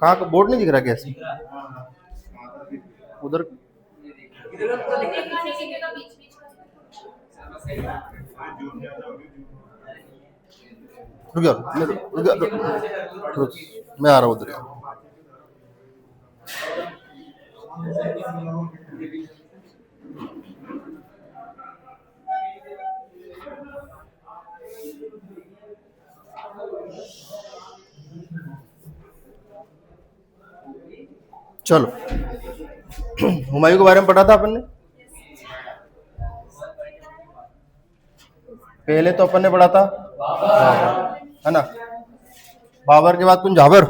कहाँ का बोर्ड नहीं दिख रहा कैसे उधर? रुक जाओ, मैं आ रहा हूँ उधर यार। चलो, हुमायूं के बारे में पढ़ा था अपन ने, पहले तो अपन ने पढ़ा था बाबर, है ना? बाबर के बाद कौन? जाबर।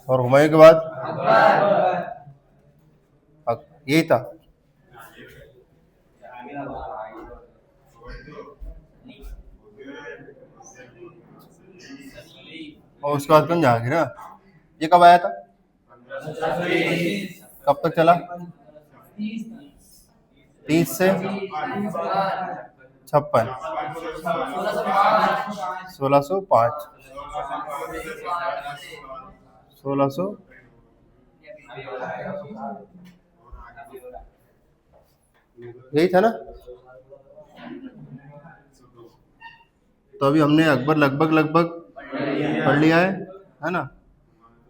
और हुमायूं के बाद यही था। और उसके बाद कौन? जहांगीर। ना ये कब आया था? कब तक चला? 30 से 56, 1605, 1600 यही था ना? तो अभी हमने अकबर लगभग पढ़ लिया है ना?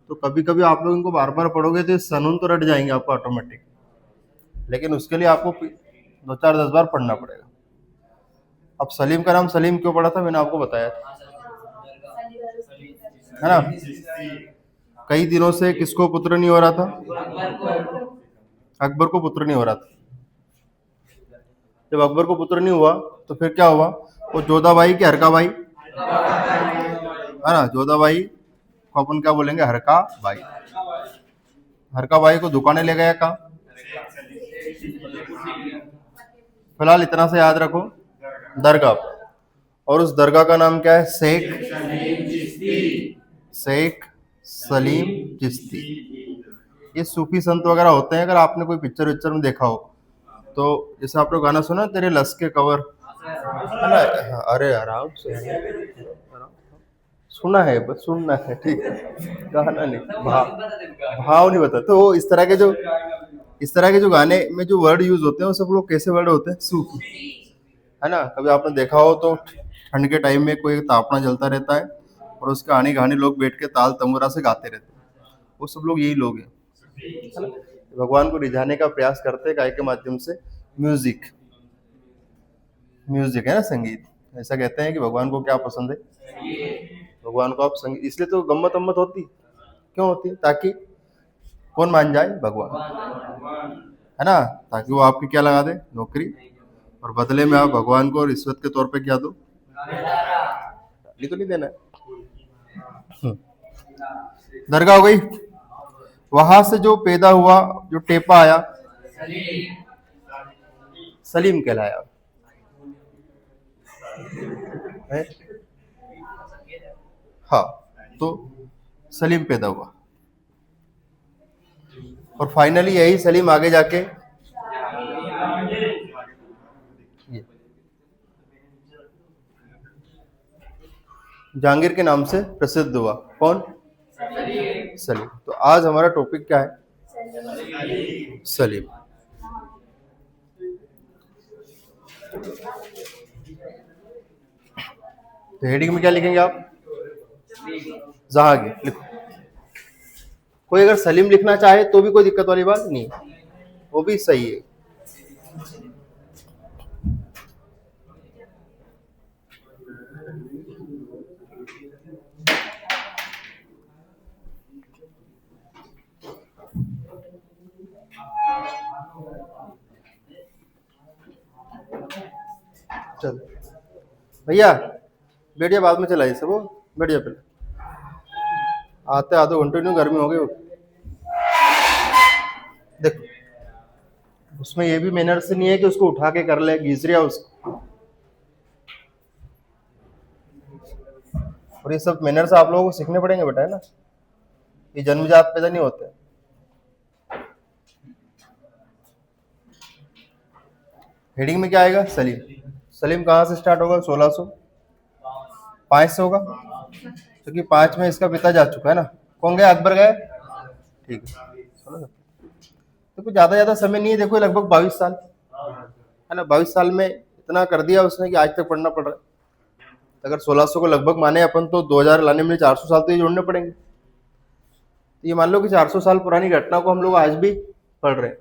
तो कभी कभी आप लोग इनको बार बार पढ़ोगे तो सनून तो रट जाएंगे आपको ऑटोमेटिक, लेकिन उसके लिए आपको 2-4-10 बार पढ़ना पड़ेगा। अब सलीम का नाम सलीम क्यों पड़ा था मैंने आपको बताया था, है ना? कई दिनों से किसको पुत्र नहीं हो रहा था? अकबर को पुत्र नहीं हो रहा था। जब अकबर को पुत्र नहीं हुआ तो फिर क्या हुआ? वो जोधा भाई के हरका भाई, है ना? जोधा भाई को अपन क्या बोलेंगे? हरका भाई। हरका भाई को दुकाने ले गया कहाँ? फिलहाल इतना से याद रखो, दरगाह पर। और उस दरगाह का नाम क्या है? शेख सलीम चिश्ती। ये सूफी संत वगैरह होते हैं, अगर आपने कोई पिक्चर विक्चर में देखा हो तो। जैसे आपने गाना सुना तेरे लस के कवर, है ना? अरे आराम से सुना है, बस सुनना है, ठीक है? गाना नहीं, भाव नहीं बता। तो इस तरह के जो गाने में जो वर्ड यूज होते हैं वो सब लोग कैसे वर्ड होते हैं? सूफी, है ना? कभी आपने देखा हो तो ठंड के टाइम में कोई तापना जलता रहता है और उसके आने गाने लोग बैठ के ताल तंबुरा से गाते रहते हैं, वो सब लोग यही लोग हैं, है ना? भगवान को रिझाने का प्रयास करते हैं गाय के माध्यम से। म्यूजिक है ना, संगीत। ऐसा कहते हैं कि भगवान को क्या पसंद है? भगवान को आप संगीत, इसलिए तो गम्मत अम्मत होती क्यों होती? ताकि कौन मान जाए? भगवान, है ना? ताकि वो आपकी क्या लगा दे? नौकरी, और बदले में आप भगवान को रिश्वत के तौर पे क्या दो? गाली तो नहीं देना है। दरगाह हो गई। वहां से जो पैदा हुआ, जो टेपा आया, सलीम कहलाया है। हाँ, तो सलीम पैदा हुआ और फाइनली यही सलीम आगे जाके जहांगीर के नाम से प्रसिद्ध हुआ। कौन? सलीम। तो आज हमारा टॉपिक क्या है? सलीम। तो हेडिंग में क्या लिखेंगे आप? जहांगीर लिखो। कोई अगर सलीम लिखना चाहे तो भी कोई दिक्कत वाली बात नहीं है, वो भी सही है। चलो भैया बैठिए, बाद में चलाइए सब, बैठिए पहले। आते आधे घंटे नहीं, गर्मी हो गई। देखो, उसमें ये भी मैनर से नहीं है कि उसको उठा के कर ले, घिस रिया उसको। और ये सब मैनर्स आप लोगों को सीखने पड़ेंगे बेटा, है ना, ये जन्मजात पैदा नहीं होते। हेडिंग में क्या आएगा? सलीम। सलीम कहाँ से स्टार्ट होगा? 1600, 5 से होगा, क्योंकि 5 में इसका पिता जा चुका है ना। कौन गया? अकबर गए, ठीक है। तो कुछ ज्यादा समय नहीं है, देखो लगभग 22 साल, है ना। 22 साल में इतना कर दिया उसने कि आज तक पढ़ना पड़ रहा है। अगर 1600 को लगभग माने अपन, तो 2000 लाने में 400 साल तो ये जोड़ने पड़ेंगे। तो ये मान लो कि 400 साल पुरानी घटना को हम लोग आज भी पढ़ रहे हैं।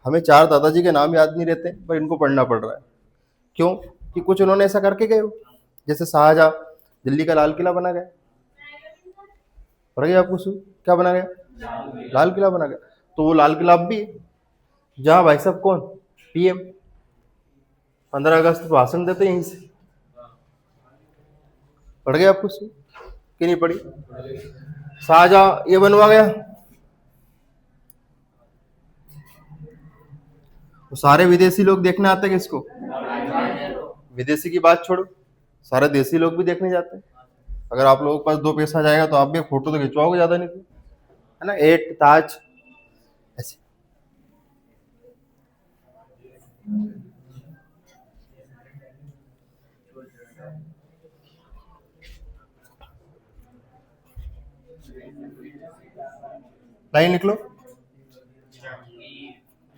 हमें 4 दादाजी के नाम याद नहीं रहते, पर इनको पढ़ना पड़ रहा है। क्यों? कि कुछ उन्होंने ऐसा करके गए हो। जैसे शाहजहां दिल्ली का लाल किला बना गया, पढ़ गया आपको? क्या बना गया? लाल किला बना गया। तो वो लाल किला अब भी जहाँ भाई साहब कौन पीएम 15 अगस्त भाषण देते यहीं से। पढ़ गए आपको कि नहीं पढ़ी? शाहजहां ये बनवा गया, तो सारे विदेशी लोग देखने आते हैं किसको? विदेशी की बात छोड़ो, सारे देसी लोग भी देखने जाते हैं। अगर आप लोगों के पास 2 पैसा जाएगा तो आप भी फोटो तो खिंचवाओगे, ज्यादा नहीं तो, है ना। 8 ताज ऐसे। लाइन लिख लो।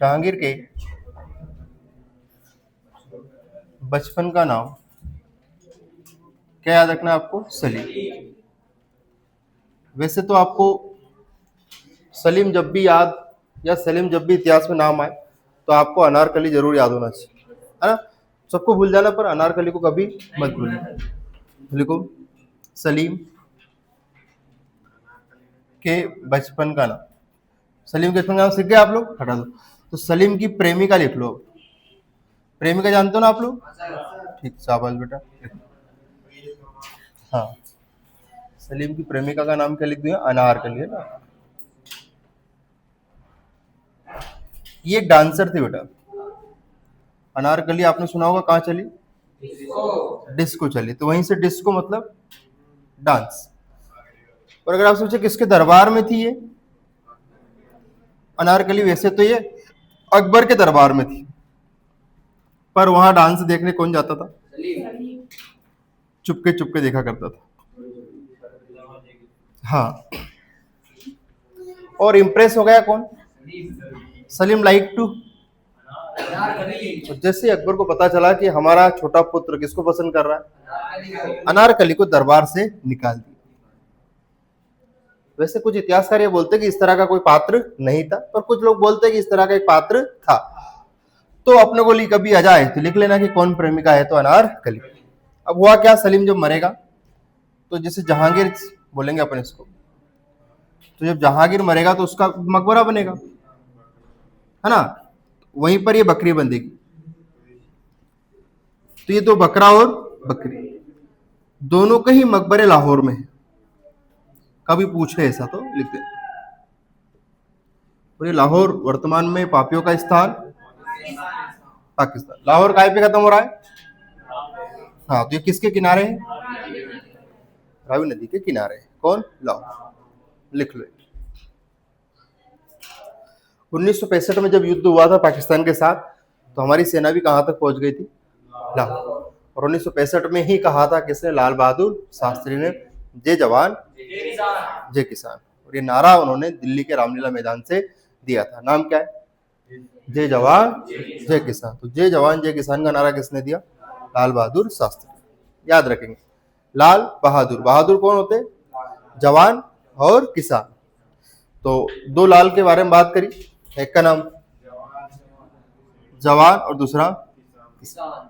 जहांगीर के बचपन का नाम क्या याद रखना आपको? सलीम। वैसे तो आपको सलीम जब भी याद, या सलीम जब भी इतिहास में नाम आए, तो आपको अनारकली जरूर याद होना चाहिए, है ना। सबको भूल जाना, पर अनारकली को कभी मत भूलना। लिखो, सलीम के बचपन का नाम। सलीम के बचपन का नाम सीख गए आप लोग? हटा दो। तो सलीम की प्रेमिका लिख लो। प्रेमिका जानते हो ना आप लोग? ठीक, शाबाश बेटा। हाँ, सलीम की प्रेमिका का नाम क्या लिख दिया? अनारकली, है ना। ये एक डांसर थी बेटा। अनारकली आपने सुना होगा, कहाँ चली? डिस्को चली। तो वहीं से डिस्को मतलब डांस। और अगर आप सोचे किसके दरबार में थी ये अनारकली, वैसे तो ये अकबर के दरबार में थी, पर वहां डांस देखने कौन जाता था? चुपके चुपके देखा करता था। हाँ, और इम्प्रेस हो गया कौन? Salim like to. जैसे अकबर को पता चला कि हमारा छोटा पुत्र किसको पसंद कर रहा है, अनारकली को दरबार से निकाल दिया। वैसे कुछ इतिहासकार ये बोलते कि इस तरह का कोई पात्र नहीं था, पर कुछ लोग बोलते कि इस तरह का एक पात्र था। तो अपने को कभी आ जाए तो लिख लेना कि कौन प्रेमिका है, तो अनारकली। अब हुआ क्या, सलीम जब मरेगा तो जैसे जहांगीर बोलेंगे अपन इसको, तो जब जहांगीर मरेगा तो उसका मकबरा बनेगा, है ना। वहीं पर ये बकरी बंधेगी। तो ये तो बकरा और बकरी दोनों के ही मकबरे लाहौर में है। कभी पूछे ऐसा तो लिख दे। और ये लाहौर वर्तमान में पापियों का स्थान पाकिस्तान। लाहौर काय पे खत्म हो रहा है? हाँ, तो ये किसके किनारे है? रावी नदी के किनारे। कौन? लाहौर। लिख लो। 1965 में जब युद्ध हुआ था पाकिस्तान के साथ, तो हमारी सेना भी कहां तक पहुंच गई थी? लाहौर। और 1965 में ही कहा था किसने? लाल बहादुर शास्त्री ने, जय जवान जय किसान। और ये नारा उन्होंने दिल्ली के रामलीला मैदान से दिया था। नाम क्या है? जय जवान जय किसान। तो जय जवान जय किसान का नारा किसने दिया? लाल बहादुर शास्त्री। याद रखेंगे, लाल बहादुर। बहादुर कौन होते? जवान और किसान। तो 2 लाल के बारे में बात करी, एक का नाम जवान और दूसरा किसान।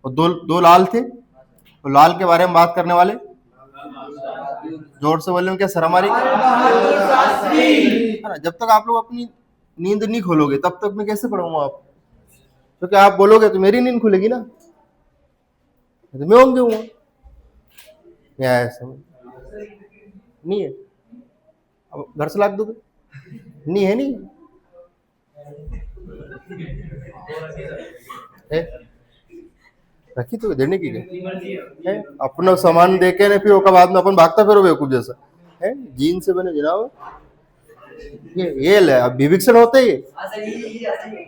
और दो लाल थे, तो लाल के बारे में बात करने वाले जोर से बोले, क्या शर्म आ रही है ना। जब तक आप लोग अपनी नींद नहीं खोलोगे तब तक मैं कैसे पढ़ाऊंगा आप? क्योंकि आप बोलोगे तो मेरी नींद खुलेगी ना, तो मैं होंगे हुआ ऐसा नहीं है। अब घर से लाद दोगे? नहीं है, नहीं है। रखी तो देने की क्या है, अपना सामान देके ने फिर ओका बाद में अपन भागता फिर बेवकूफ जैसा है, जीन से बने जनाब। ये ले अब विभीषण होते ही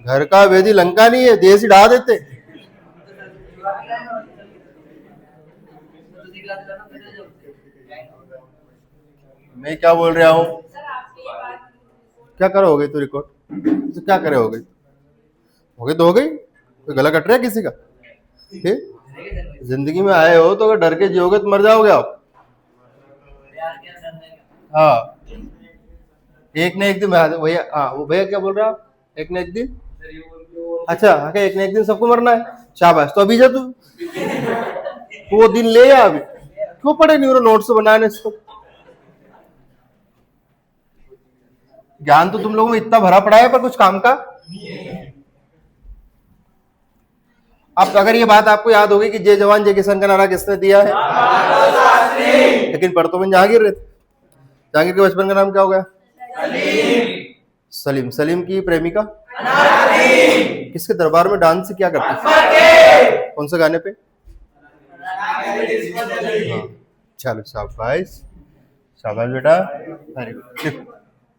घर का वेदी लंका नहीं है, देश ही ढा देते। मैं क्या बोल रहा हूँ, क्या करोगे तो रिकॉर्ड तो क्या करे, हो गई हो गई तो हो गई, कोई गला कट रहा है किसी का? जिंदगी में आए हो तो अगर डर के जियोगे तो मर जाओगे आप। हाँ एक न एक दिन भैया, हाँ वो भैया क्या बोल रहा है, एक न एक दिन, अच्छा हाँ एक न एक दिन सबको मरना है, शाबाश तो अभी जा तू, वो दिन ले आ अभी, क्यों पड़े न्यूरो नोट्स बनाने इसको। ज्ञान तो तुम लोगों में इतना भरा पड़ा है पर कुछ काम का। अब अगर ये बात आपको याद होगी कि जय जवान जय किसान का नारा किसने दिया है, लेकिन पर तो मैं जहांगीर रहे थे। जहांगीर के बचपन का नाम क्या हो गया? सलीम। सलीम की प्रेमिका किसके दरबार में डांस किया करती थी? कौन से गाने पे? हाँ चलो शाबाश, शाबाश बेटा, वेरी गुड।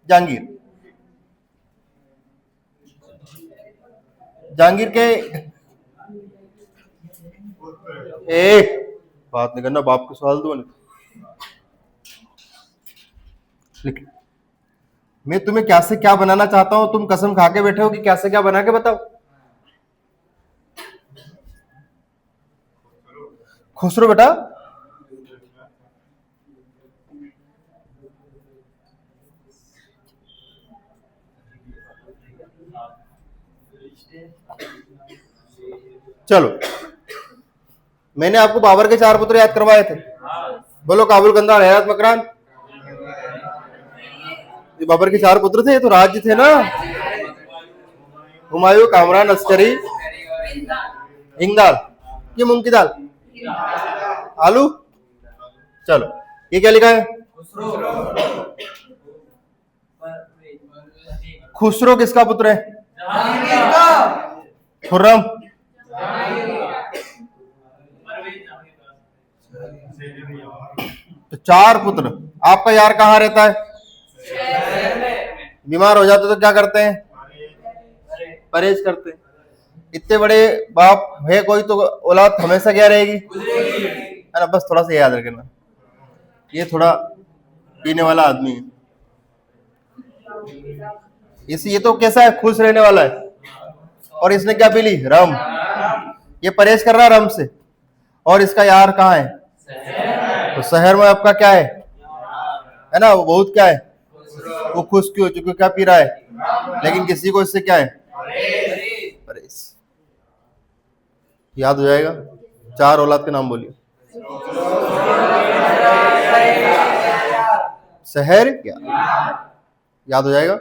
जहांगीर, जहांगीर के एक बात नहीं करना, बाप को सवाल दो लिख। मैं तुम्हें क्या से क्या बनाना चाहता हूं, तुम कसम खा के बैठे हो कि क्या से क्या बना के बताओ। खुसरो बेटा, चलो मैंने आपको बाबर के 4 पुत्र याद करवाए थे, बोलो काबुल, कंधार, हेरात, मकरान। ये बाबर के 4 पुत्र थे, ये तो राज्य थे ना, हुमायूं, कामरान, अस्करी, हिंगदाल। ये मूंग की दाल, आलू। चलो ये क्या लिखा है? खुसरो किसका पुत्र है? खुर्रम। तो 4 पुत्र, आपका यार कहाँ रहता है? बीमार हो जाते तो क्या करते हैं? परहेज करते हैं। इतने बड़े बाप है कोई तो औलाद हमेशा क्या रहेगी, है ना, बस थोड़ा सा याद रखना। ये थोड़ा पीने वाला आदमी है, ये तो कैसा है, खुश रहने वाला है, और इसने क्या पी ली? रम। ये परहेज कर रहा है रम से, और इसका यार कहाँ है? तो शहर में आपका क्या है ना, वो बहुत क्या है, वो खुश क्यों, क्योंकि क्या पी रहा है, लेकिन किसी को इससे क्या है, परहेज। याद हो जाएगा। 4 औलाद के नाम बोलिए। शहर क्या याद हो जाएगा।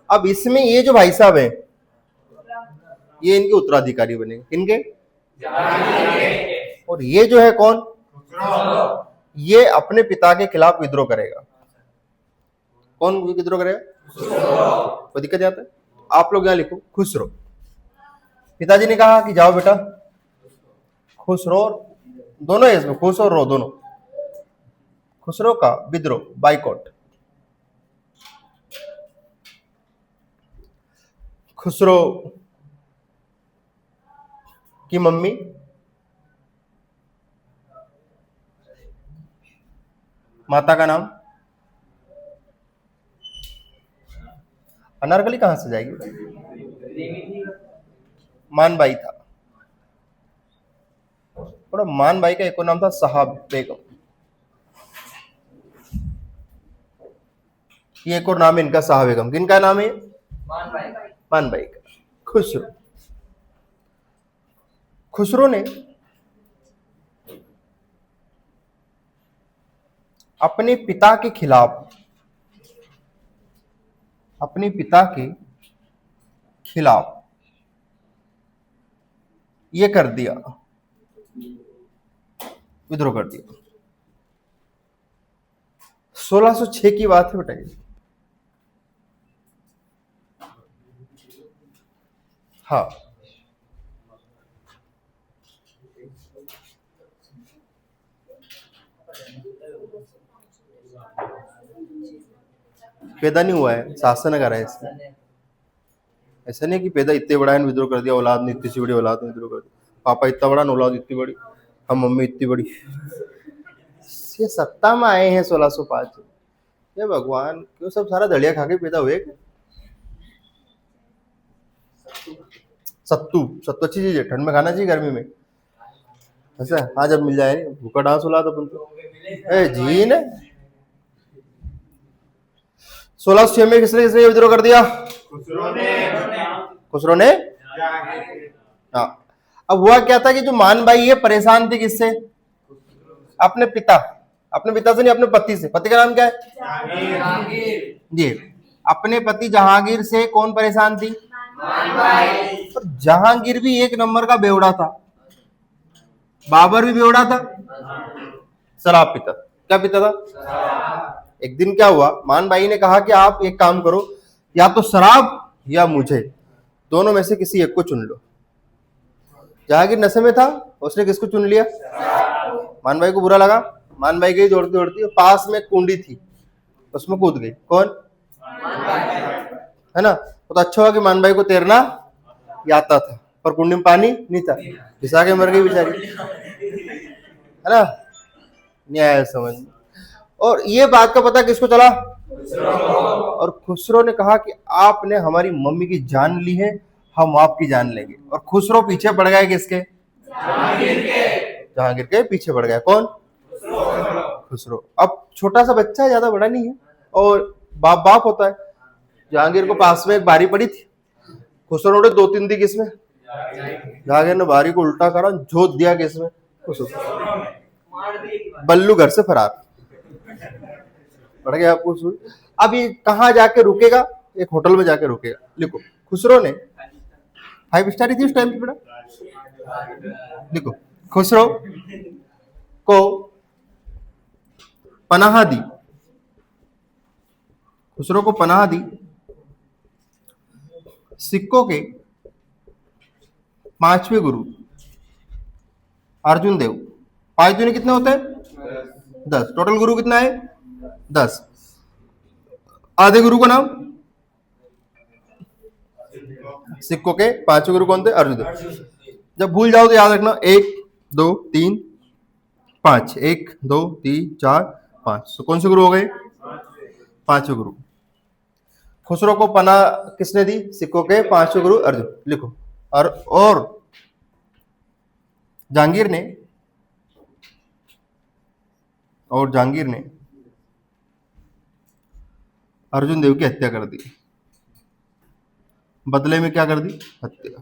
अब इसमें ये जो भाई साहब हैं, ये इनके उत्तराधिकारी बनेंगे, इनके, और ये जो है कौन, ये अपने पिता के खिलाफ विद्रोह करेगा। कौन विद्रोह करेगा? कोई दिक्कत आता है? आप लोग यहां लिखो खुसरो। पिताजी ने कहा कि जाओ बेटा, खुसरो, दोनों है इसमें, खुश और रो दोनों। खुसरो का विद्रोह, बाइकॉट। खुसरो की मम्मी माता का नाम, अनारकली कहां से जाएगी? मानबाई था, और मानबाई का एक और नाम था साहब बेगम। ये एक और नाम है इनका, साहब बेगम। किनका नाम है? मानबाई का। खुसरो, खुसरो ने अपने पिता के खिलाफ, अपने पिता के खिलाफ ये कर दिया, विद्रोह कर दिया। 1606 की बात है बेटा। हाँ पैदा नहीं हुआ है, शासन करा है इसने। ऐसा नहीं कि पैदा इतने बड़ा है विद्रोह कर दिया, औलाद ने इतनी सी बड़ी औलाद ने विद्रोह कर दिया, पापा इतना बड़ा औलाद इतनी बड़ी, हम मम्मी इतनी बड़ी। ये सत्ता में आए हैं 1605। ये भगवान क्यों सब सारा दलिया खा के पैदा हुए? सत्तू, सत्तू अच्छी चीज है, ठंड में खाना चाहिए, गर्मी में ऐसा। हाँ जब मिल जाए, भूखा डांस उला तो अपन तो जी ने 1606 में किसने किसने विद्रोह कर दिया? खुसरो ने। हाँ, अब हुआ क्या था कि जो मान भाई ये परेशान थे किससे? अपने पिता, अपने पिता से नहीं, अपने पति से। पति का नाम क्या है? जी, अपने पति जहांगीर से कौन परेशान थी? तो जहांगीर भी एक नंबर का बेवड़ा था, बाबर भी बेवड़ा था, शराब पीता। क्या पीता था? एक दिन क्या हुआ, मान भाई ने कहा कि आप एक काम करो, या तो शराब या मुझे, दोनों में से किसी एक को चुन लो। जहांगीर नशे में था, उसने किसको चुन लिया? मान भाई को बुरा लगा, मान भाई गई दौड़ती दौड़ती, पास में कुंडी थी, उसमें कूद गई। कौन? है ना। तो अच्छा हुआ कि मान भाई को तैरना आता था, पर कुंडी में पानी नहीं था, घिसा के मर गई बेचारी, है ना। नहीं आया समझ। और ये बात का पता किसको चला? और खुसरो ने कहा कि आपने हमारी मम्मी की जान ली है, हम आपकी जान लेंगे। और खुसरो पीछे पड़ गए किसके? जहांगीर के पीछे पड़ गया। कौन? खुसरो। अब छोटा सा बच्चा है, ज्यादा बड़ा नहीं है, और बाप बाप होता है। जहांगीर को पास में एक बारी पड़ी थी, खुसरो ने 2-3 दी किसमें? जहांगीर ने बारी को उल्टा करा, झोंक दिया किसमें? खुसरो। बल्लू घर से फरार। पड़ गया आपको सुन। अब ये कहाँ जाके रुकेगा? एक होटल में जाके रुकेगा। लिखो, खुसरो ने 5 स्टार थी उस टाइम पे बेटा। लिखो, खुसरो को पनाह दी, खुसरो को पनाह दी सिक्कों के 5वें गुरु अर्जुन देव। 5 दूनी कितने होते हैं? 10। टोटल गुरु कितना है? 10। आधे गुरु का नाम? सिक्कों के 5वें गुरु कौन थे? अर्जुन देव। जब भूल जाओ तो याद रखना, 1 2 3 5, 1 2 3 4 5। तो कौन से गुरु हो गए? 5वें गुरु। खुसरो को पनाह किसने दी? सिक्कों के 5वें गुरु अर्जुन। लिखो, और जहांगीर ने अर्जुन देव की हत्या कर दी। बदले में क्या कर दी? हत्या।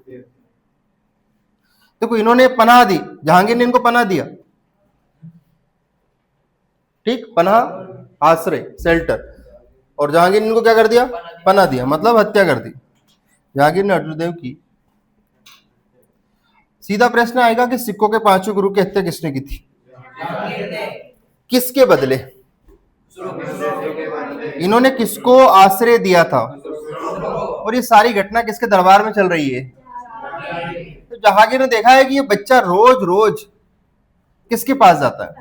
देखो, इन्होंने पनाह दी, जहांगीर ने इनको पनाह दिया, ठीक, पनाह आश्रय, शेल्टर, और जहांगीर ने इनको क्या कर दिया? पनाह दिया, मतलब हत्या कर दी। जहांगीर ने अर्जुन देव की। सीधा प्रश्न आएगा कि सिक्कों के 5वें गुरु की हत्या किसने की थी? किसके बदले? इन्होंने किसको आश्रय दिया था? और ये सारी घटना किसके दरबार में चल रही है? तो जहांगीर ने देखा है कि ये बच्चा रोज रोज किसके पास जाता है?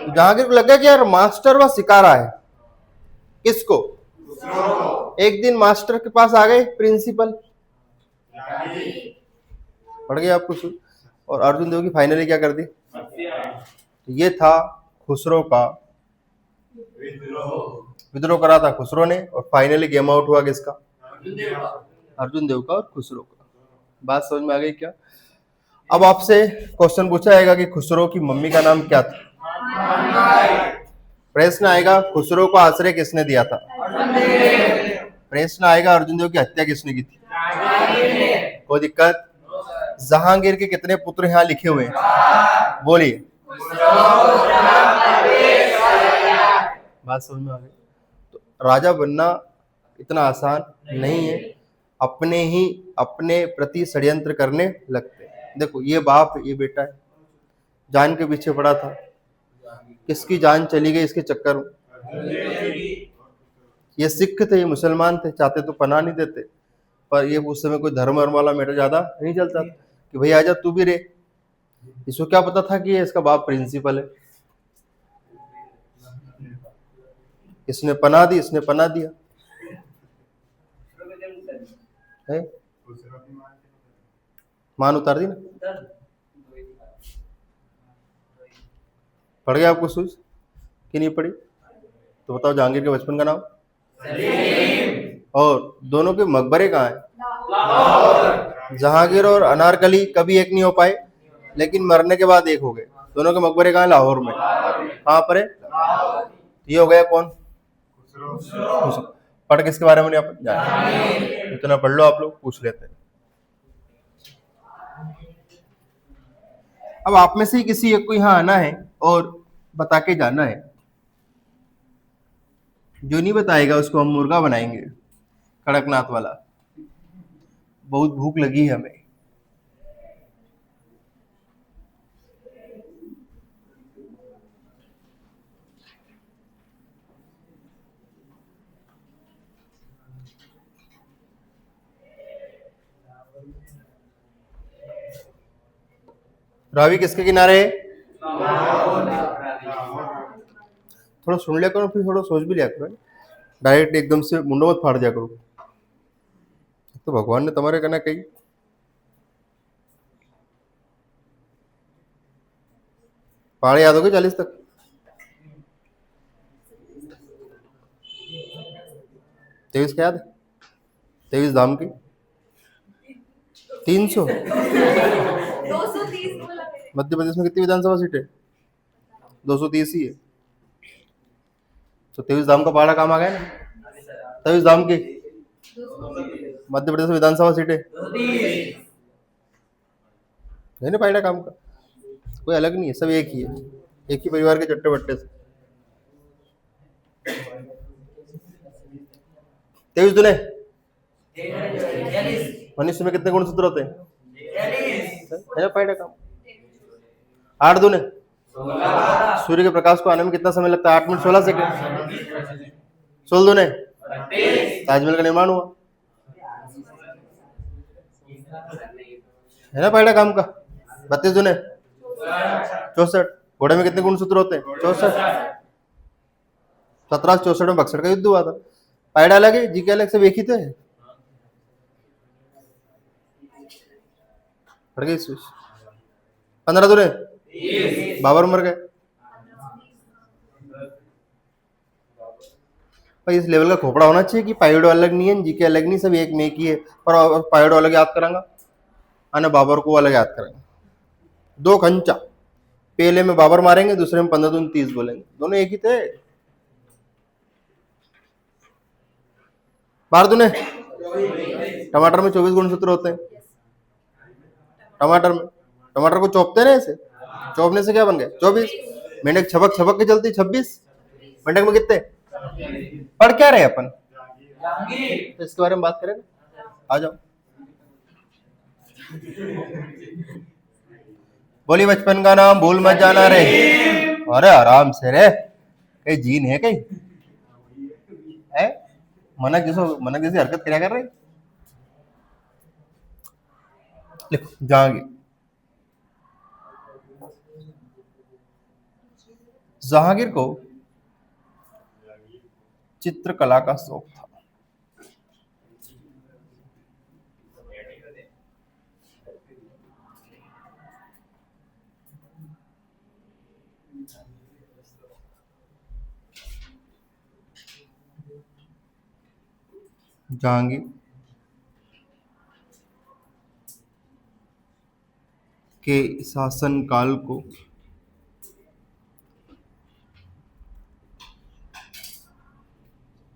तो जहांगीर को लगा कि यार मास्टर व सिकारा है। किसको? एक दिन मास्टर के पास आ गए प्रिंसिपल, पढ़ गए आपको सुन। और अर्जुन देव की फाइनली क्या कर दी? ये था खुसरो का विद्रोह करा था खुसरो ने, और फाइनली गेम आउट हुआ किसका? अर्जुन देव का और खुसरो का। बात समझ में आ गई क्या? अब आपसे क्वेश्चन पूछा जाएगा कि खुसरो की मम्मी का नाम क्या था? प्रश्न आएगा खुसरो को आश्रय किसने दिया था? प्रश्न आएगा अर्जुन देव की हत्या किसने की थी? कोई दिक्कत? जहांगीर के कितने पुत्र यहाँ लिखे हुए हैं? बोलिए। बात समझ में आ गई? तो राजा बनना इतना आसान नहीं है, अपने प्रति षड्यंत्र करने लगते हैं। देखो, ये बाप, ये बेटा है, जान के पीछे पड़ा था, किसकी जान चली गई इसके चक्कर में। ये सिख थे, ये मुसलमान थे, चाहते तो पनाह नहीं देते, पर ये उस समय कोई धर्म वाला मैटर ज्यादा नहीं चलता था कि भाई आजा तू भी रे। इसको क्या पता था कि ये इसका बाप प्रिंसिपल है। इसने पनाह दी, इसने पनाह दिया है, मान उतार दी ना। पढ़ गया आपको सूझ कि नहीं पढ़ी? तो बताओ जहांगीर के बचपन का नाम? और दोनों के मकबरे कहाँ है? जहांगीर और अनारकली कभी एक नहीं हो पाए, लेकिन मरने के बाद एक हो गए। दोनों के मकबरे कहाँ है? लाहौर में। कहाँ पर है? ये हो गया कौन? खुसरो। पढ़ किसके बारे में नहीं आप जाने? इतना पढ़ लो आप लोग, पूछ लेते हैं। अब आप में से ही किसी एक को यहाँ आना है और बता के जाना है। जो नहीं बताएगा उसको हम मुर्गा बनाएंगे, कड़कनाथ वाला। बहुत भूख लगी है हमें। रावी किसके किनारे है? थोड़ा सुन लिया करो, फिर थोड़ा सोच भी लिया करो। डायरेक्ट एकदम से मुंडो मत फाड़ दिया करो। तो भगवान ने तुम्हारे कहना कही। पहाड़ याद हो गए 40 तक? 23 का याद है? 23 धाम की 300। मध्य प्रदेश में कितनी विधानसभा सीटें? 230 ही है। तो 23 धाम का पहाड़ा काम आ गया ना। 23 धाम की मध्य प्रदेश में विधानसभा सीटें नहीं ना, पहाड़ा काम का कोई अलग नहीं है, सब एक ही है, एक ही परिवार के चट्टे बट्टे से। 23 दुने 19 में कितने गुणसूत्र होते हैं? पहाड़ा काम। 8 दुने सूर्य के प्रकाश को आने में कितना समय लगता है? 8 मिनट 16 सेकंड। 16 दुने ताजमहल का निर्माण हुआ है ना पहाड़ा काम का। 32 दुने 64। घोड़े में कितने गुणसूत्र होते हैं? 64। 1764 में बक्सर का युद्ध हुआ था। पहाड़ा अलग है, जी के अलग, सब एक ही थे। पड़ गई स्विच। 15 दुने बाबर मर गए। भाई इस लेवल का खोपड़ा होना चाहिए कि पाइडो अलग नहीं है, जीके अलग नहीं, सब एक में ही है। पर पाइडो अलग याद करांगा, आने बाबर को अलग याद करेंगे। 2 खंचा, पहले में बाबर मारेंगे, दूसरे में 15 दून 30 बोलेंगे, दोनों एक ही थे। 12 दूने टमाटर में 24 गुणसूत्र होते हैं। टमाटर को चौपते ना, ऐसे चौपने से क्या बन गए? 24। मेंढक छपक छपक के चलती 26। मेंढक में कितने? पढ़ क्या रहे अपन? तो इसके बारे में बात करें, आ जाओ। बोली बचपन का नाम भूल मत जाना रे। अरे आराम से रे, कहीं जीन है कहीं है? मनक जैसी हरकत क्या कर रहे? लिखो जहांगीर। जहांगीर को चित्रकला का शौक था। जहांगीर के शासनकाल को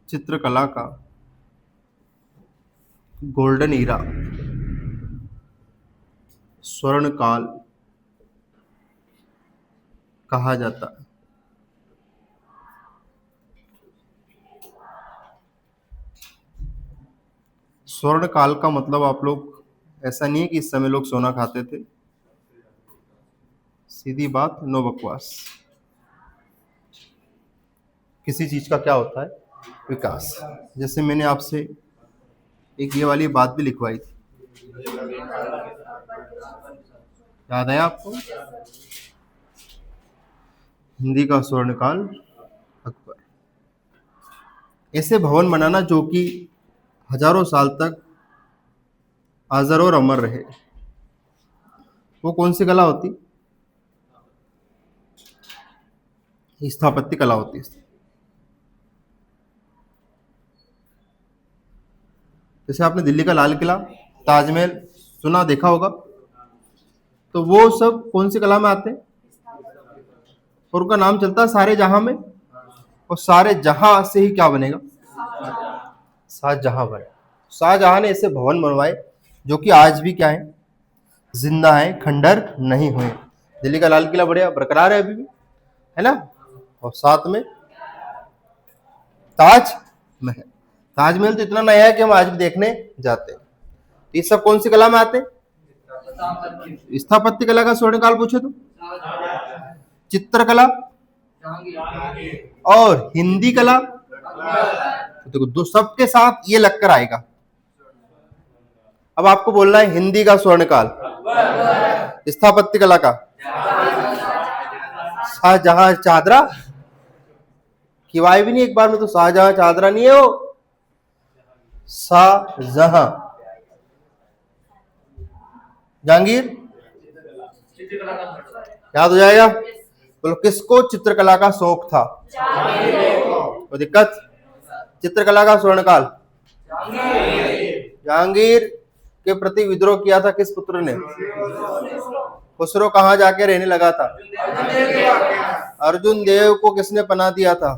चित्रकला का गोल्डन ईरा, स्वर्ण काल कहा जाता है। स्वर्ण काल का मतलब आप लोग, ऐसा नहीं है कि इस समय लोग सोना खाते थे, सीधी बात, नो बकवास। किसी चीज का क्या होता है? विकास। जैसे मैंने आपसे एक ये वाली बात भी लिखवाई थी, याद है आपको? हिंदी का स्वर्णकाल अकबर। ऐसे भवन बनाना जो कि हजारों साल तक अजर और अमर रहे, वो कौन सी कला होती? स्थापत्य कला होती है। जैसे आपने दिल्ली का लाल किला, ताजमहल सुना देखा होगा, तो वो सब कौन सी कला में आते हैं? और उनका नाम चलता है सारे जहां में, और सारे जहां से ही क्या बनेगा? शाहजहां बने। शाहजहां ने ऐसे भवन बनवाए जो कि आज भी क्या है? जिंदा है, खंडर नहीं हुए। दिल्ली का लाल किला बढ़िया बरकरार है अभी भी, है ना? और साथ में ताजमहल। ताजमहल तो इतना नया है कि हम आज भी देखने जाते हैं। ये सब कौन सी कला में आते हैं? स्थापत्य कला का स्वर्णकाल पूछे तो चित्रकला और हिंदी कला, देखो दो सबके साथ ये लगकर आएगा। अब आपको बोलना है हिंदी का स्वर्णकाल, स्थापत्य कला का शाहजहां चादरा, किवाए भी नहीं एक बार में, तो शाहजहां चादरा नहीं है वो, शाहजहां। जहांगीर याद हो जाएगा। बोलो किसको चित्रकला का शौक था? तो दिक्कत, चित्रकला का स्वर्णकाल जहांगीर के प्रति विद्रोह किया था किस पुत्र ने? खुसरो कहाँ जाके रहने लगा था? अर्जुन देव को किसने पनाह दिया था?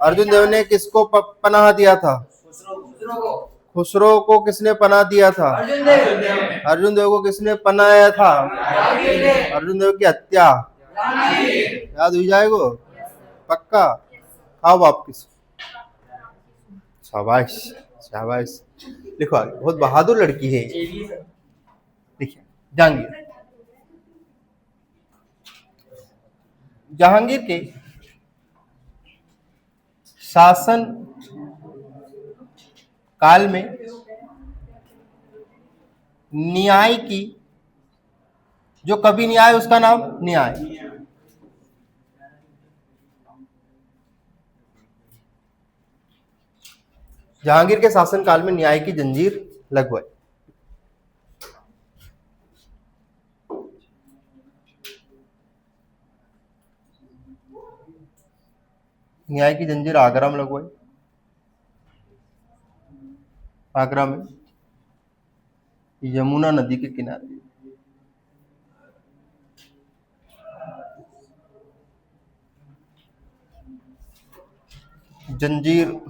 अर्जुन देव ने किसको पनाह दिया था? खुसरो को किसने पनाह दिया था? अर्जुन देव को किसने पनाया था? अर्जुन देव की हत्या याद हो जाएगा पक्का। आओ वापस, शाबाश शाबाश। लिखो आगे, बहुत बहादुर लड़की है। देखिए जहांगीर, जहांगीर के शासन काल में न्याय की जो कभी नहीं आए उसका नाम न्याय। जहांगीर के शासन काल में न्याय की जंजीर लगवाई। न्याय की जंजीर आगरा में लगवाई। आगरा में यमुना नदी के किनारे। जंजीर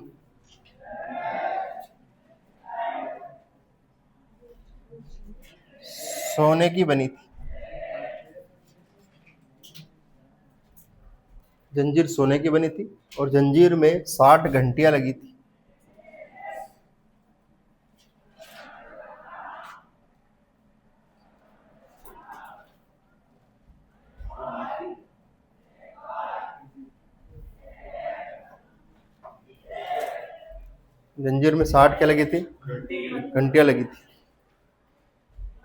सोने की बनी थी। जंजीर सोने की बनी थी और जंजीर में 60 घंटियां लगी थी। जंजीर में 60 क्या लगी थी? घंटियां लगी थी।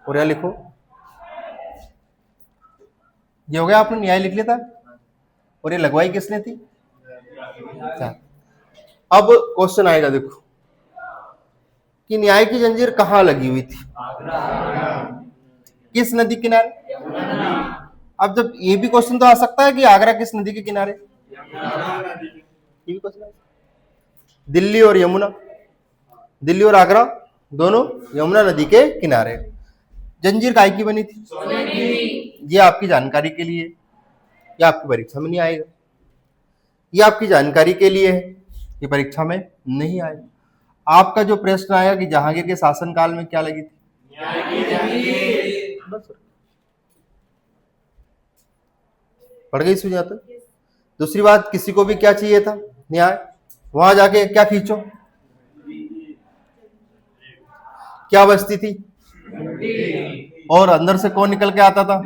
और यहां लिखो, ये हो गया, आपने न्याय लिख लिया था। और ये लगवाई किसने थी? अब क्वेश्चन आएगा, देखो कि न्याय की जंजीर कहाँ लगी हुई थी? किस नदी किनारे? अब जब ये भी क्वेश्चन तो आ सकता है कि आगरा किस नदी के किनारे? ये भी क्वेश्चन, दिल्ली और यमुना, दिल्ली और आगरा दोनों यमुना नदी के किनारे। जंजीर काय की बनी थी? ये आपकी जानकारी के लिए, ये आपकी परीक्षा में नहीं आएगा। ये आपकी जानकारी के लिए है, ये परीक्षा में नहीं आएगा। आपका जो प्रश्न आएगा कि जहांगीर के शासनकाल में क्या लगी थी? बस पड़ गई सुझा। तो दूसरी बात, किसी को भी क्या चाहिए था? न्याय। वहां जाके क्या खींचो? क्या बचती थी? और अंदर से कौन निकल के आता था?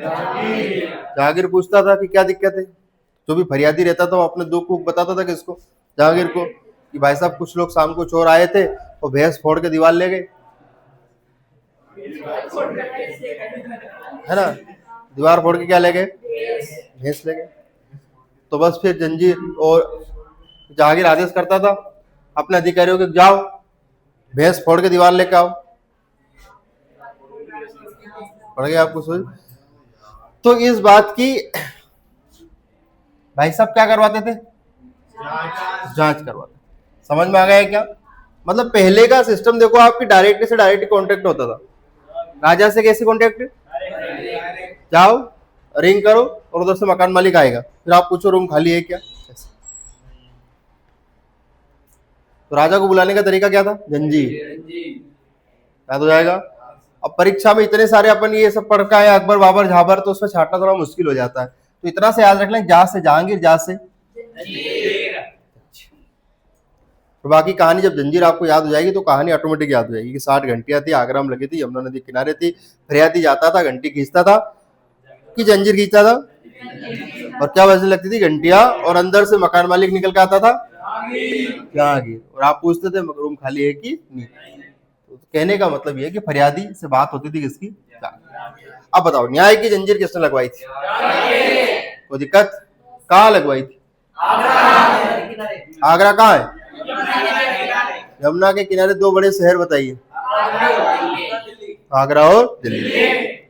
जहांगीर पूछता था कि क्या दिक्कत है। जो भी फरियादी रहता था वो अपने दुख को बताता था किसको? जहांगीर को, कि भाई साहब कुछ लोग शाम को चोर आए थे और भैंस फोड़ के दीवार ले गए, है ना? दीवार फोड़ के क्या ले गए? भैंस ले गए। तो बस फिर जंजीर और जहांगीर आदेश करता था अपने अधिकारियों के, जाओ भैंस फोड़ के दीवार लेके आओ। पड़ गया आपको सोच। तो इस बात की भाई साहब क्या करवाते थे? जांच करवाते। समझ में आ गया क्या? मतलब पहले का सिस्टम देखो, आपकी डायरेक्ट से डायरेक्ट कॉन्टेक्ट होता था। राजा से कैसे कॉन्टेक्ट? जाओ रिंग करो और उधर से मकान मालिक आएगा, फिर आप पूछो रूम खाली है क्या। तो राजा को बुलाने का तरीका क्या था? जंजीर। याद हो जाएगा। अब परीक्षा में इतने सारे अपन ये सब पढ़ का है, अकबर बाबर झाबर, तो उसमें छाटना थोड़ा मुश्किल हो जाता है। तो इतना से याद रख लें, जा से जहांगीर, जा से तो बाकी कहानी जब जंजीर आपको याद हो जाएगी तो कहानी ऑटोमेटिक याद हो जाएगी कि 60 घंटियां थी, आगरा में लगी थी, यमुना नदी किनारे थी, फरियादी जाता था, घंटी खींचता था कि जंजीर खींचता था, और क्या बजने लगती थी? घंटियां, और अंदर से मकान मालिक निकल के आता था जहांगीर, और आप पूछते थे रूम खाली है कि नहीं। तो कहने का मतलब ये है कि फरियादी से बात होती थी किसकी? अब बताओ, न्याय की जंजीर किसने लगवाई थी? कोई दिक्कत? कहाँ लगवाई थी? आगरा कहाँ है? यमुना के किनारे। दो बड़े शहर बताइए। आगरा और दिल्ली।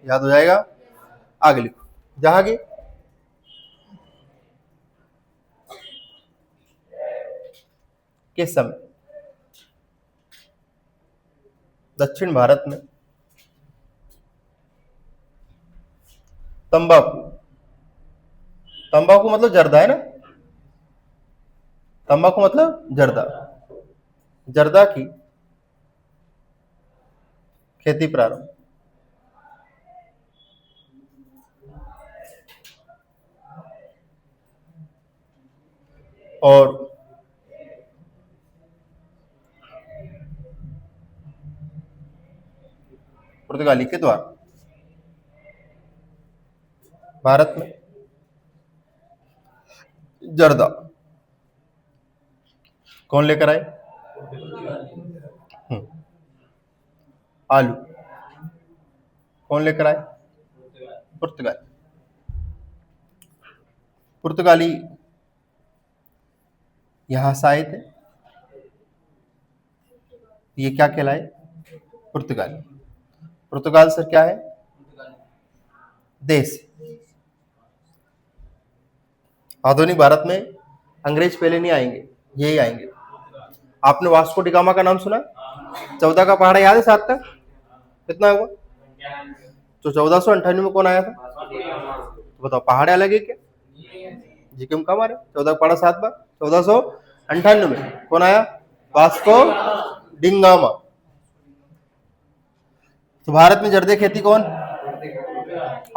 याद हो जाएगा। आगे लिखो, जहांगीर किस समय दक्षिण भारत में तंबाकू, तंबाकू मतलब जर्दा है ना, तंबाकू मतलब जर्दा, जर्दा की खेती प्रारंभ। और पुर्तगाली के द्वारा भारत में जर्दा कौन लेकर आए? आलू कौन लेकर आए? पुर्तगाली। पुर्तगाली यहां से आए थे, ये क्या कहलाए? पुर्तगाली। पुर्तगाल सर क्या है? देश। आधुनिक भारत में अंग्रेज पहले नहीं आएंगे, यही आएंगे। आपने वास्को डिगामा का नाम सुना? 14 का पहाड़ा याद है? 7 तक कितना हुआ? तो 1498 में कौन आया था? तो बताओ, पहाड़ अलग है क्या? जी क्यों कम आ रहे? 14 का पहाड़ा 7 बार। 1498 में कौन आया? Vasco da Gama. तो भारत में जर्दे खेती कौन?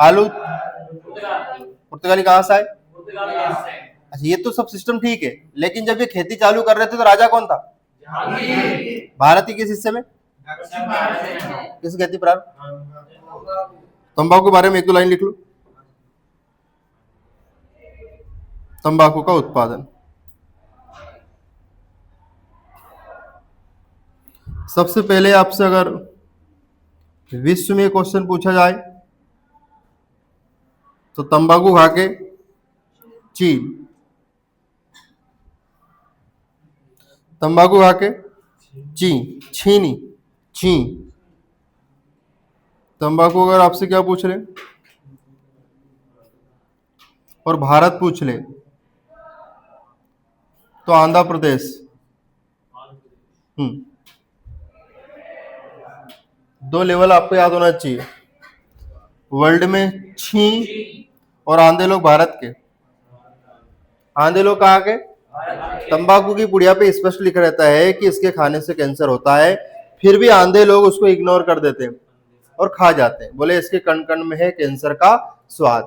आलू। पुर्तगाली कहां से आए? अच्छा, ये तो सब सिस्टम ठीक है, लेकिन जब ये खेती चालू कर रहे थे तो राजा कौन था? भारत की किस हिस्से में? किस खेती प्रारंभ? तंबाकू के बारे में 1-2 लाइन लिख लो। तंबाकू का उत्पादन। सबसे पहले आपसे अगर विश्व में क्वेश्चन पूछा जाए तो तंबाकू खा के चीन, तंबाकू खा के छीनी, तंबाकू अगर आपसे क्या पूछ रहे और भारत पूछ ले तो आंध्र प्रदेश। 2 लेवल आपको याद होना चाहिए, वर्ल्ड में छी और आंधे लोग भारत के। आंधे लोग कहाँ के? तंबाकू की पुड़िया पे स्पष्ट लिखा रहता है कि इसके खाने से कैंसर होता है, फिर भी आंधे लोग उसको इग्नोर कर देते हैं और खा जाते हैं। बोले इसके कण कण में है कैंसर का स्वाद।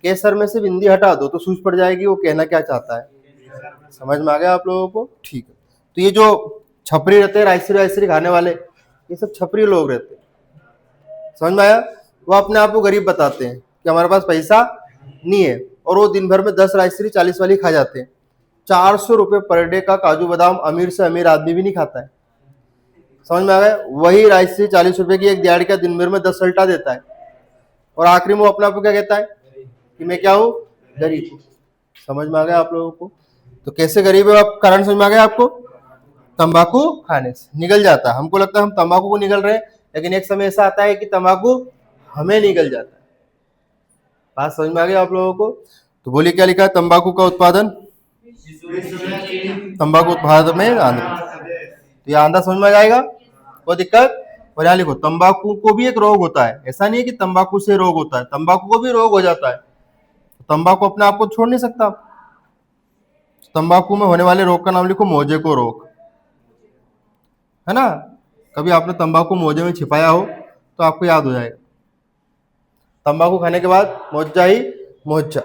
केसर में से बिंदी हटा दो तो सूझ पड़ जाएगी वो कहना क्या चाहता है। समझ में आ गया आप लोगों को? ठीक है। तो ये जो छपरी रहते हैं, राइसरी खाने वाले, ये सब छपरी लोग रहते हैं। समझ में आया? वो अपने आप को गरीब बताते हैं कि हमारे पास पैसा नहीं है, और वो दिन भर में 10 राइसरी 40 वाली खा जाते हैं। 400 रुपए पर डे का काजू बादाम अमीर से अमीर आदमी भी नहीं खाता है। समझ में आ गया? वही राइसरी 40 रुपए की एक दिहाड़ी का दिन भर में 10 सल्टा देता है, और आखिरी में वो अपने आप को क्या कहता है कि मैं क्या हूँ? गरीब। समझ में आ गया आप लोगों को? तो कैसे गरीब है आप, कारण समझ में आ गया आपको? तंबाकू खाने से निगल जाता है। हमको लगता है हम तंबाकू को निगल रहे हैं, लेकिन एक समय ऐसा आता है कि तंबाकू हमें निगल जाता है। बात समझ में आ गया आप लोगों को? तो बोलिए क्या लिखा है? तंबाकू का उत्पादन, तंबाकू उत्पादन में आंध्र प्रदेश। तो ये आंध्र समझ में आ जाएगा, कोई दिक्कत? और यहाँ लिखो तंबाकू को भी एक रोग होता है। ऐसा नहीं है कि तंबाकू से रोग होता है, तंबाकू को भी रोग हो जाता है। तंबाकू अपने आप को छोड़ नहीं सकता। तंबाकू में होने वाले रोग का नाम लिखो मोजेको रोग, है ना? कभी आपने तंबाकू मोजे में छिपाया हो तो आपको याद हो जाएगा। तंबाकू खाने के बाद मोजा ही मोजा।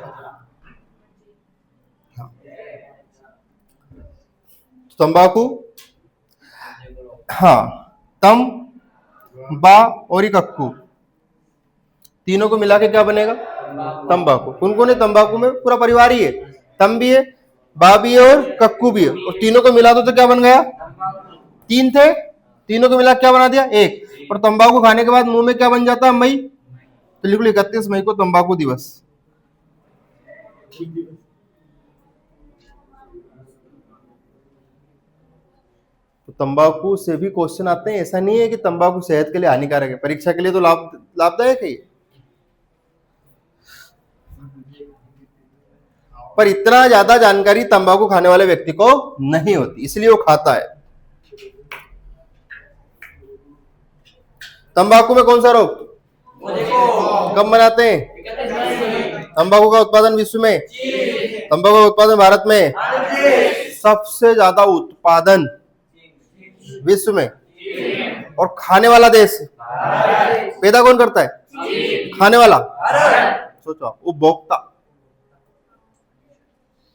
तंबाकू, हाँ, तम बा और कक्कू, तीनों को मिला के क्या बनेगा? तंबाकू। कौन कौन है तंबाकू में? पूरा परिवार ही है। तम भी है, बा भी है और कक्कू भी है, और तीनों को मिला दो तो क्या बन गया? तीन थे, तीनों को मिला क्या बना दिया? एक। और तंबाकू खाने के बाद मुंह में क्या बन जाता है? मई। तो लिख लो 31 मई को तंबाकू दिवस। तो तंबाकू से भी क्वेश्चन आते हैं। ऐसा नहीं है कि तंबाकू सेहत के लिए हानिकारक है, परीक्षा के लिए तो लाभदायक है, पर इतना ज्यादा जानकारी तंबाकू खाने वाले व्यक्ति को नहीं होती, इसलिए वो खाता है। तंबाकू में कौन सा रोग कब मनाते हैं? तंबाकू का उत्पादन विश्व में, तंबाकू का उत्पादन भारत में, सबसे ज्यादा उत्पादन विश्व में, और खाने वाला देश पैदा कौन करता है? खाने वाला, सोचो आप, उपभोक्ता।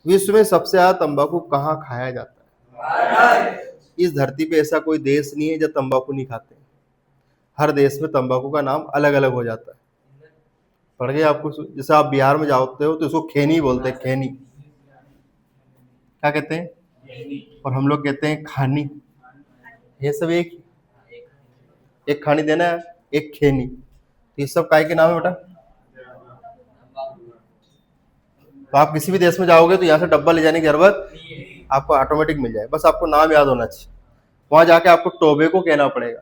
विश्व में सबसे ज्यादा तंबाकू कहाँ खाया जाता है? इस धरती पे ऐसा कोई देश नहीं है जब तंबाकू नहीं खाते। हर देश में तंबाकू का नाम अलग अलग हो जाता है। पढ़ गए आपको? जैसे आप बिहार में जाते हो तो इसको खैनी बोलते हैं, खैनी। क्या कहते हैं? और हम लोग कहते हैं खानी। ये सब एक खानी देना है, एक खैनी। तो ये सब काय के नाम है बेटा? तो आप किसी भी देश में जाओगे तो यहाँ से डब्बा ले जाने की जरूरत आपको ऑटोमेटिक मिल जाए, बस आपको नाम याद होना चाहिए। वहां जाके आपको टोबैको कहना पड़ेगा,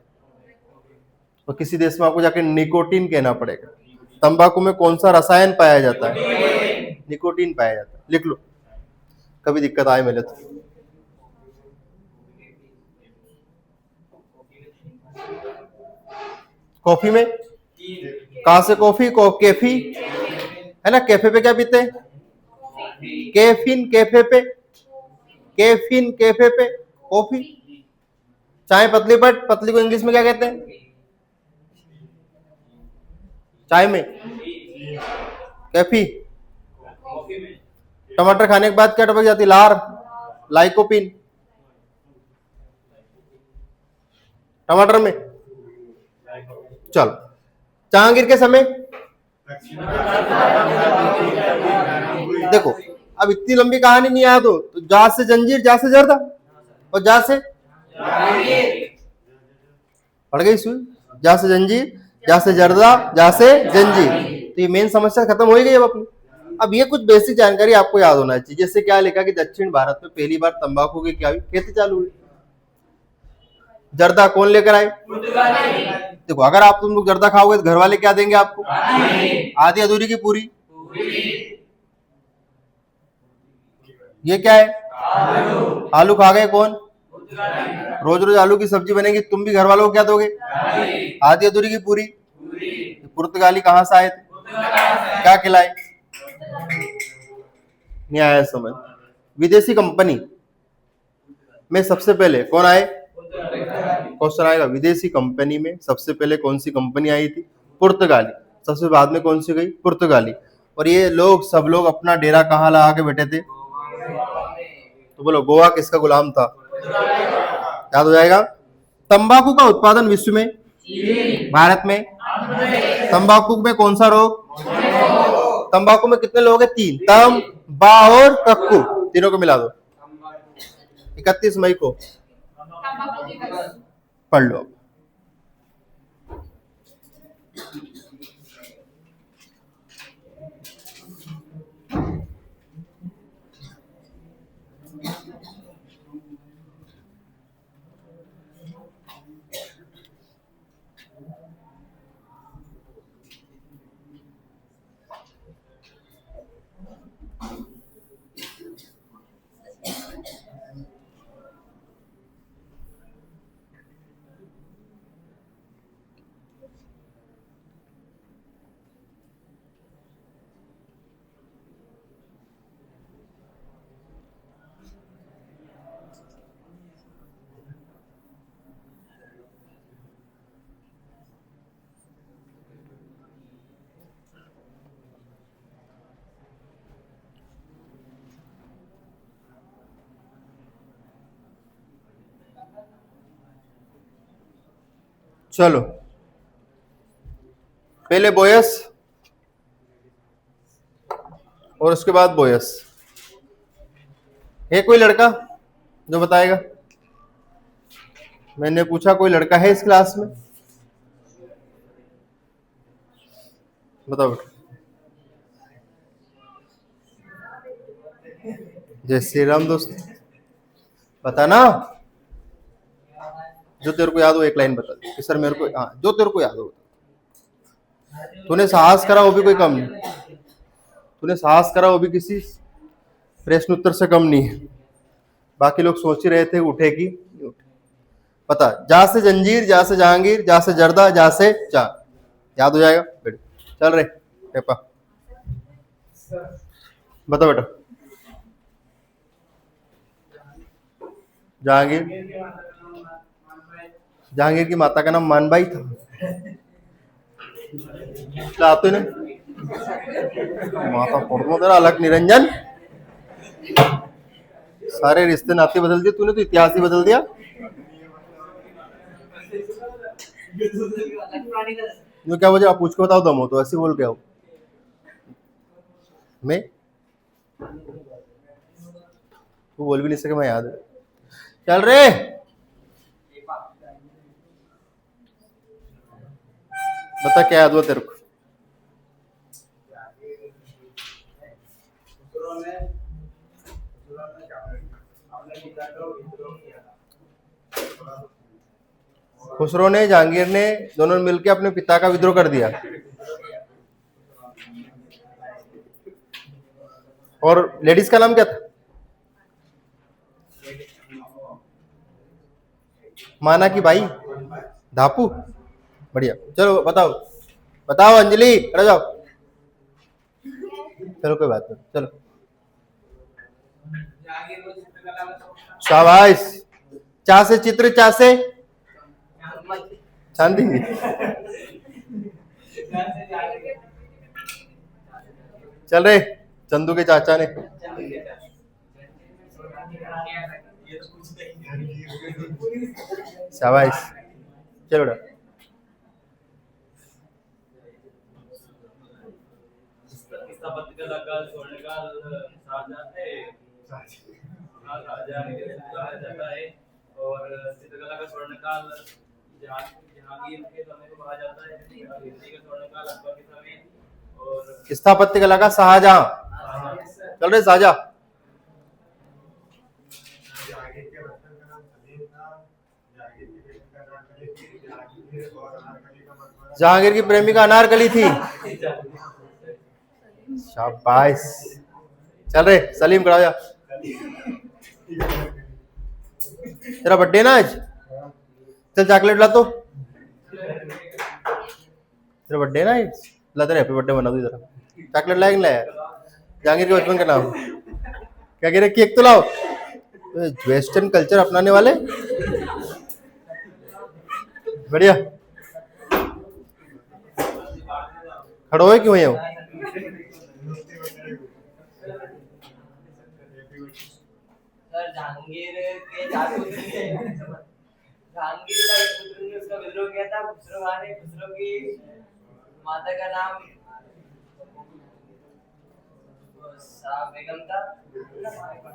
और किसी देश में आपको जाके निकोटीन कहना पड़ेगा। तंबाकू में कौन सा रसायन पाया जाता है? निकोटीन पाया जाता है। लिख लो, कभी दिक्कत आए मिले तो। कॉफी में कहा से कॉफी को कैफी है ना? कैफे पे क्या पीते हैं? कैफीन। कैफे पे कैफीन, कैफे पे कॉफी। चाय पतली, पट पतली को इंग्लिश में क्या कहते हैं? चाय में कैफी। टमाटर खाने के बाद क्या टपक जाती? लार, लाइकोपिन। टमाटर में चलो, जहांगीर के समय देखो, अब इतनी लंबी कहानी नहीं याद हो तो जा से जंजीर, जा से जर्दा, और जा से पड़ गई सुई। जा से जंजीर, जा से जर्दा, जा से जंजीर। तो ये मेन समस्या खत्म हो ही गई अब अपनी। अब ये कुछ बेसिक जानकारी आपको याद होना चाहिए। जैसे क्या लिखा कि दक्षिण भारत में पहली बार तंबाकू की क्या खेती चालू हुई? जर्दा कौन लेकर आए? देखो, अगर आप तुम लोग जर्दा खाओगे तो घर वाले क्या देंगे आपको? आधी अधूरी की पूरी। ये क्या है? आलू खा गए कौन? रोज रोज आलू की सब्जी बनेगी, तुम भी घर वालों को क्या दोगे? आधी अधूरी की पूरी। पुर्तगाली कहां से आए थे? क्या खिलाए? नहीं आया समझ। विदेशी कंपनी में सबसे पहले कौन आए? क्वेश्चन आएगा, विदेशी कंपनी में सबसे पहले कौन सी कंपनी आई थी? पुर्तगाली। सबसे बाद में कौन सी गई? पुर्तगाली। और ये लोग सब लोग अपना डेरा कहाँ लगा के बैठे थे? तो बोलो, गोवा किसका गुलाम था? याद हो जाएगा। तंबाकू का उत्पादन विश्व में, भारत में। तंबाकू में कौन सा रोग? तंबाकू में कितने लोग हैं? तीन, तम, बा और कक्कू, तीनों को मिला दो। 31 मई को पढ़ लो। चलो, पहले बोयस और उसके बाद बोयस। है कोई लड़का जो बताएगा? मैंने पूछा कोई लड़का है इस क्लास में? बताओ बेटा। जय श्री राम दोस्त, बता ना, जो तेरे को याद हो एक लाइन बता दे कि सर मेरे को, हाँ जो तेरे को याद हो। तूने साहस करा वो भी कोई कम नहीं, तूने साहस करा वो भी किसी प्रश्न उत्तर से कम नहीं है। बाकी लोग सोच ही रहे थे उठेगी नहीं उठे। पता, जा से जंजीर, जा से जहांगीर, जा से जर्दा, जा से चा, याद हो जाएगा बेटा। चल रहे पेपा, बता बेटा। जहांगीर, जहांगीर की माता का नाम मानबाई था। आते ने माता फोड़ तेरा अलग निरंजन, सारे रिश्ते नाते बदल दिए तूने, तो इतिहास ही बदल दिया। जो क्या वजह, आप पूछ के बताओ, दम हो तो ऐसे बोल के आओ। मैं तू बोल भी नहीं सके, मैं याद है। चल रे, बता क्या याद हुआ तेरे को? खुसरो ने, जहांगीर ने, दोनों ने मिलकर अपने पिता का विद्रोह कर दिया। और लेडीज का नाम क्या था? माना की बाई, धापू। बढ़िया, चलो बताओ, बताओ अंजलि, अरे जाओ। चलो कोई बात नहीं, चलो शाबाश। चा से चित्र, चा से चांदी। चल रहे, चंदू के चाचा ने। शाबाश, चलो बेटा। और चित्रकला का स्वर्णकाल जहांगीर के समय को कहा जाता है। हिंदी का स्वर्णकाल अकबर के समय। और स्थापत्य कला का शाहजहां। चल रहे शाहजहां। जहांगीर की प्रेमिका अनारकली थी। शाबाश, चल रहे सलीम, करा जा। तेरा बर्थडे ना आज, चल चॉकलेट ला तो। तेरा बर्थडे ना आज, ला तेरा हैप्पी बर्थडे बना दो इधर। चॉकलेट लाएंगे लाया जहांगीर के बचपन का नाम क्या कह रहे, केक तो लाओ। वेस्टर्न कल्चर अपनाने वाले, बढ़िया। खड़ो है क्यों है वो? जहांगीर के जहांगीर का एक पुत्र ने उसका विद्रोह किया था। खुसरो की माता का नाम बेगम था।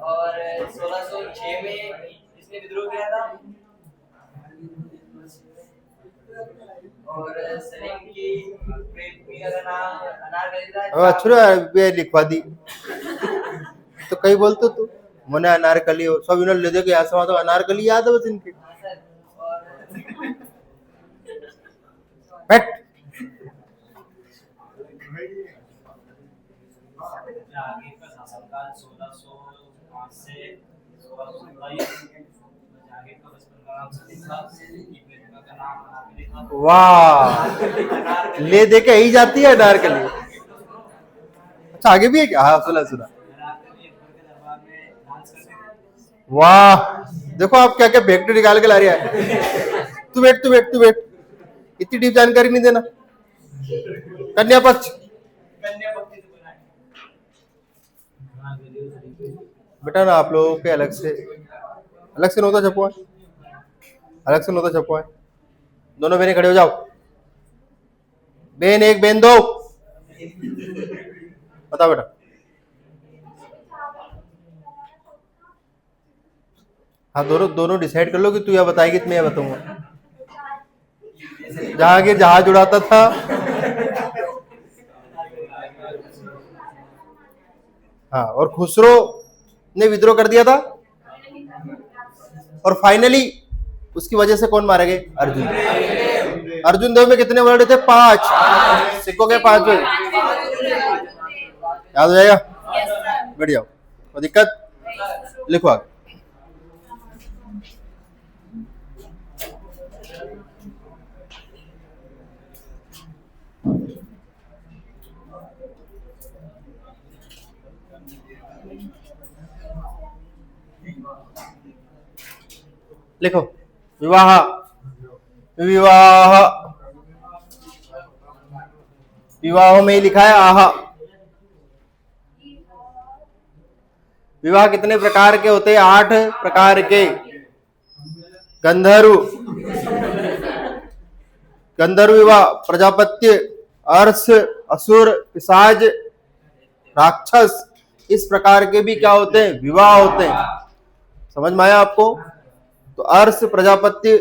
और 1606 में इसने विद्रोह किया था। और सलीम की प्रेमिका का नाम अनारकली था। अच्छा लिखवा दी तो कई बोलते तू मैंने अनारकली हो सब इन्होंने ले दे के यहाँ से वहां तो अनारकली याद है बस इनके। हाँ सर, और बैठ। आगे का शासनकाल 1605 से 1627, आगे का बचपन का नाम सतीश था, प्रेमिका का नाम अनारकली था। वाह, ले दे के ही जाती है अनारकली। अच्छा आगे भी है क्या? हाँ सुना सुना। अनारकली अकबर के दरबार में डांस करती थी। वाह, देखो आप क्या क्या फैक्ट्री निकाल के ला रही है। तू बैठ तू बैठ तू बैठ, इतनी डीप जानकारी नहीं देना। कन्या पक्ष कन्या भक्ति से बनाए। बेटा ना आप लोगों के अलग से नोता छपवाए, अलग से नोता छपवाए। दोनों बहनें खड़े हो जाओ, बहन एक बहन दो। बता बेटा। हाँ दोनों डिसाइड कर लो कि तू यह बताएगी तो मैं यह बताऊंगा। जहांगीर जहाज उड़ाता था, हाँ, और खुसरो ने विद्रोह कर दिया था, और फाइनली उसकी वजह से कौन मारे गए? अर्जुन। अर्जुन देव में कितने वर्ड थे? 5। सिक्कों के 5 वर्ड याद हो जाएगा? बैठ जाओ, कोई दिक्कत? लिखो आगे। लिखो विवाह विवाह, विवाह में ही लिखा है आहा। विवाह कितने प्रकार के होते हैं? 8 प्रकार के। गंधर्व, गंधर्व विवाह, प्रजापत्य, अर्ष, असुर, पिशाच, राक्षस, इस प्रकार के भी क्या होते हैं? विवाह होते हैं। समझ में आया आपको? तो अर्ष, प्रजापत्य,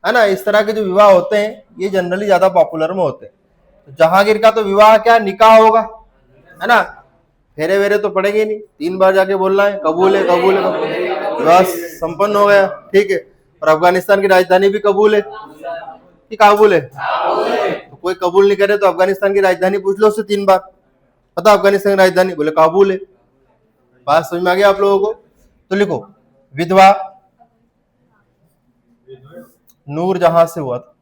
है ना, इस तरह के जो विवाह होते हैं ये जनरली ज्यादा पॉपुलर में होते हैं। तो जहांगीर का तो विवाह क्या निकाह होगा, है ना, फेरे वेरे तो पड़ेंगे नहीं, 3 बार जाके बोलना है कबूल है कबूल है कबूल है, बस संपन्न हो गया। ठीक है। और अफगानिस्तान की राजधानी भी कबूल है कि काबुल है? तो कोई कबूल नहीं करे तो अफगानिस्तान की राजधानी पूछ लो उससे 3 बार, पता अफगानिस्तान की राजधानी? बोले काबुल है। बात समझ में आ गया आप लोगों को? तो लिखो विधवा नूर जहां से हुआ था।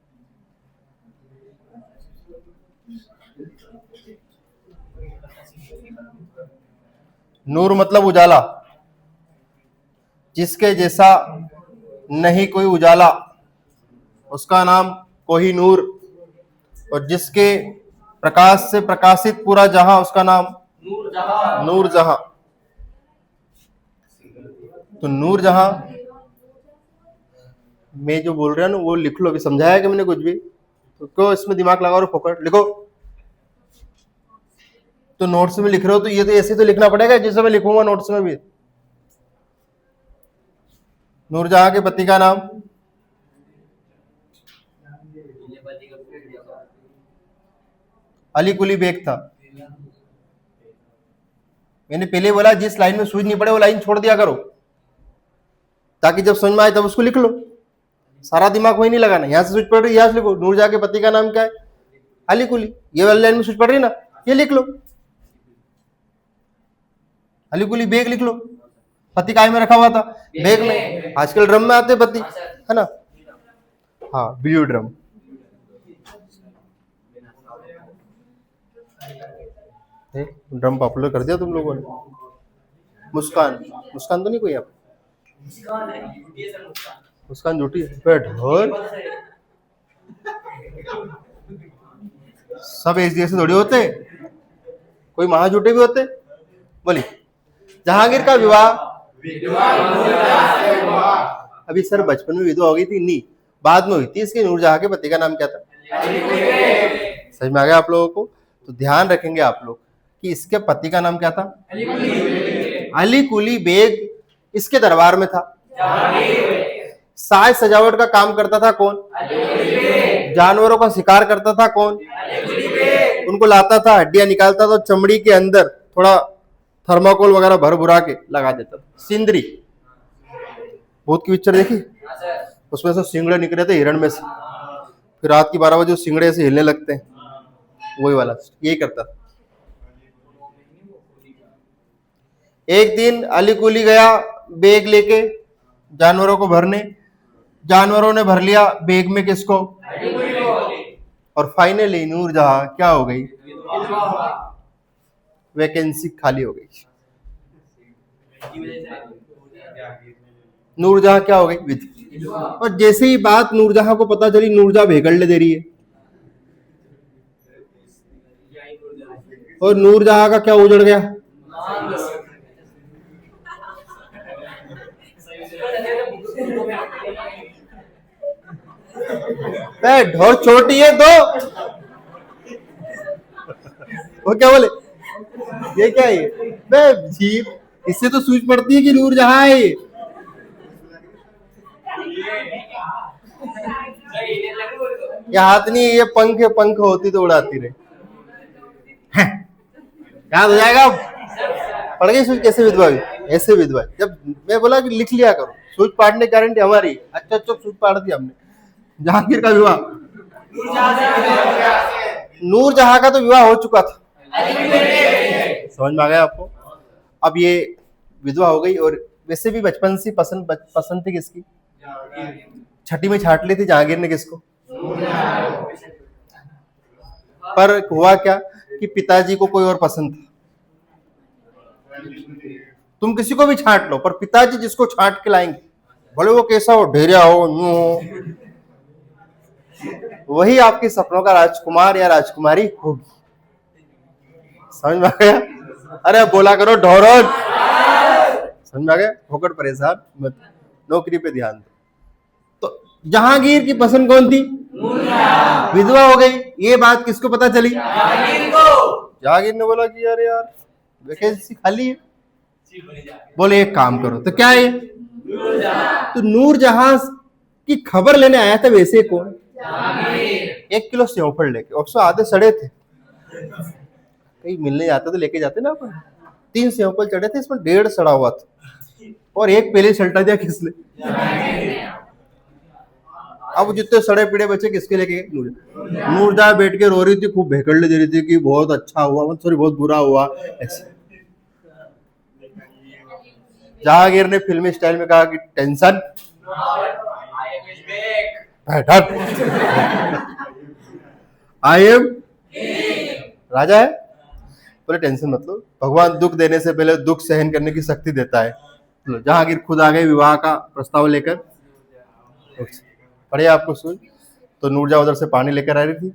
नूर मतलब उजाला, जिसके जैसा नहीं कोई उजाला उसका नाम कोहिनूर, और जिसके प्रकाश से प्रकाशित पूरा जहां उसका नाम नूर जहां। तो नूर जहां मैं जो बोल रहा हूं ना वो लिख लो। अभी समझाया कि मैंने कुछ भी? तो क्यों इसमें दिमाग लगाओ और फोकट लिखो। तो नोट्स में लिख रहे हो तो ये तो ऐसे तो लिखना पड़ेगा जैसे मैं लिखूंगा नोट्स में भी। नूरजहां के पति का नाम? अली कुली बेग था। मैंने पहले बोला जिस लाइन में सूझ नहीं पड़े वो लाइन छोड़ दिया करो, ताकि जब समझ में आए तब उसको लिख लो। सारा दिमाग वही नहीं लगाना। यहाँ से सूझ पड़ रही यहाँ से लिखो। नूरजहां के पति का नाम क्या है? अली कुली। ये वाली लाइन में सूझ पड़ रही ना, ये लिख लो। अली कुली बेग लिख लो। पति काय में रखा हुआ था? बेग में। आजकल ड्रम में आते पति, है ना? हाँ, ब्लू ड्रम। ड्रम पॉपुलर कर दिया तुम लोगों ने। मुस्कान, मुस्कान तो नहीं कोई? आप मुस्कान झूठी है? बैठ और सब एक जैसे थोड़ी होते, कोई महा झूठे भी होते। बोली जहांगीर का विवाह अभी सर बचपन में विधवा हो गई थी? नहीं, बाद में हुई थी। इसके नूरजहां के पति का नाम क्या था? समझ में आ गया आप लोगों को? तो ध्यान रखेंगे आप लोग कि इसके पति का नाम क्या था? अली कुली बेग। इसके दरबार में था। साज सजावट का काम करता था कौन? जानवरों का शिकार करता था कौन? उनको लाता था, हड्डियां निकालता था, चमड़ी के अंदर थोड़ा थर्माकोल वगैरह भर भुरा के लगा देता था। सिंदरी, भूत की पिक्चर देखी, हाँ सर। उसमें से सिंगड़े निकले थे हिरण में से, फिर रात की 12 बजे उस सिंगड़े से हिलने लगते हैं, वही वाला यही करता था। एक दिन अली कुली गया बैग लेके जानवरों को भरने, जानवरों ने भर लिया बैग में किसको, और फाइनली नूरजहां क्या हो गई, वैकेंसी खाली हो गई। नूरजहां क्या हो गई, विधवा। और जैसे ही बात नूरजहां को पता चली, नूरजहां भेगड़ले दे रही है, और नूरजहां का क्या उजड़ गया, ढोर छोटी है तो वो क्या बोले, ये क्या है बे जीप, इससे तो सूझ पड़ती है कि नूरजहां है ये। ये हाथ नहीं, ये पंख है, पंख होती तो उड़ाती रहे। याद हो जाएगा अब, पढ़ गई सूझ कैसे विधवा हुई, ऐसे विधवा। जब मैं बोला कि लिख लिया करो, सूझ पाड़ने की गारंटी हमारी, अच्छा अच्छा सूझ पाड़ दी हमने। जहांगीर का विवाह, नूरजहां का तो विवाह हो चुका था, समझ में आ गया आपको। अब ये विधवा हो गई, और वैसे भी बचपन से पसंद थी किसकी, छठी में छाट ली थी जहांगीर ने किसको। पर हुआ क्या कि पिताजी को कोई और पसंद था। तुम किसी को भी छांट लो, पर पिताजी जिसको छांट के लाएंगे, भले वो कैसा हो, ढेरिया हो, यूं हो, वही आपके सपनों का राजकुमार या राजकुमारी होगी। समझ में आ गया। अरे बोला करो ढोरन, समझ में आ गया। होकर परेशान मत, नौकरी पे ध्यान दो। तो जहांगीर की पसंद कौन थी, विधवा हो गई। ये बात किसको पता चली, जहांगीर ने बोला कि यार यार वैकेंसी खाली है। बोले एक काम करो, तो क्या है, तो नूरजहां की खबर लेने आया था वैसे कौन, 1 किलो सेवफल लेके, और सो आधे सड़े थे, कहीं मिलने जाते तो लेके जाते ना अपन। 3 सेवफल चढ़े थे, इसमें 1.5 सड़ा हुआ था, और एक पहले सल्टा दिया किसने, अब जितने सड़े पीड़े बचे किसके लेके गए, नूरजहां बैठ के रो रही थी, खूब भेकड़ले दे रही थी कि बहुत अच्छा हुआ, सॉरी बहुत बुरा हुआ ऐसे। जहांगीर ने फिल्मी स्टाइल में कहा कि टेंशन, आई एम राजा है, बोले टेंशन मत लो, भगवान दुख देने से पहले दुख सहन करने की शक्ति देता है। जहांगीर खुद आ गए विवाह का प्रस्ताव लेकर। पढ़िए आपको सुन। तो नूरजहां उधर से पानी लेकर आ रही थी,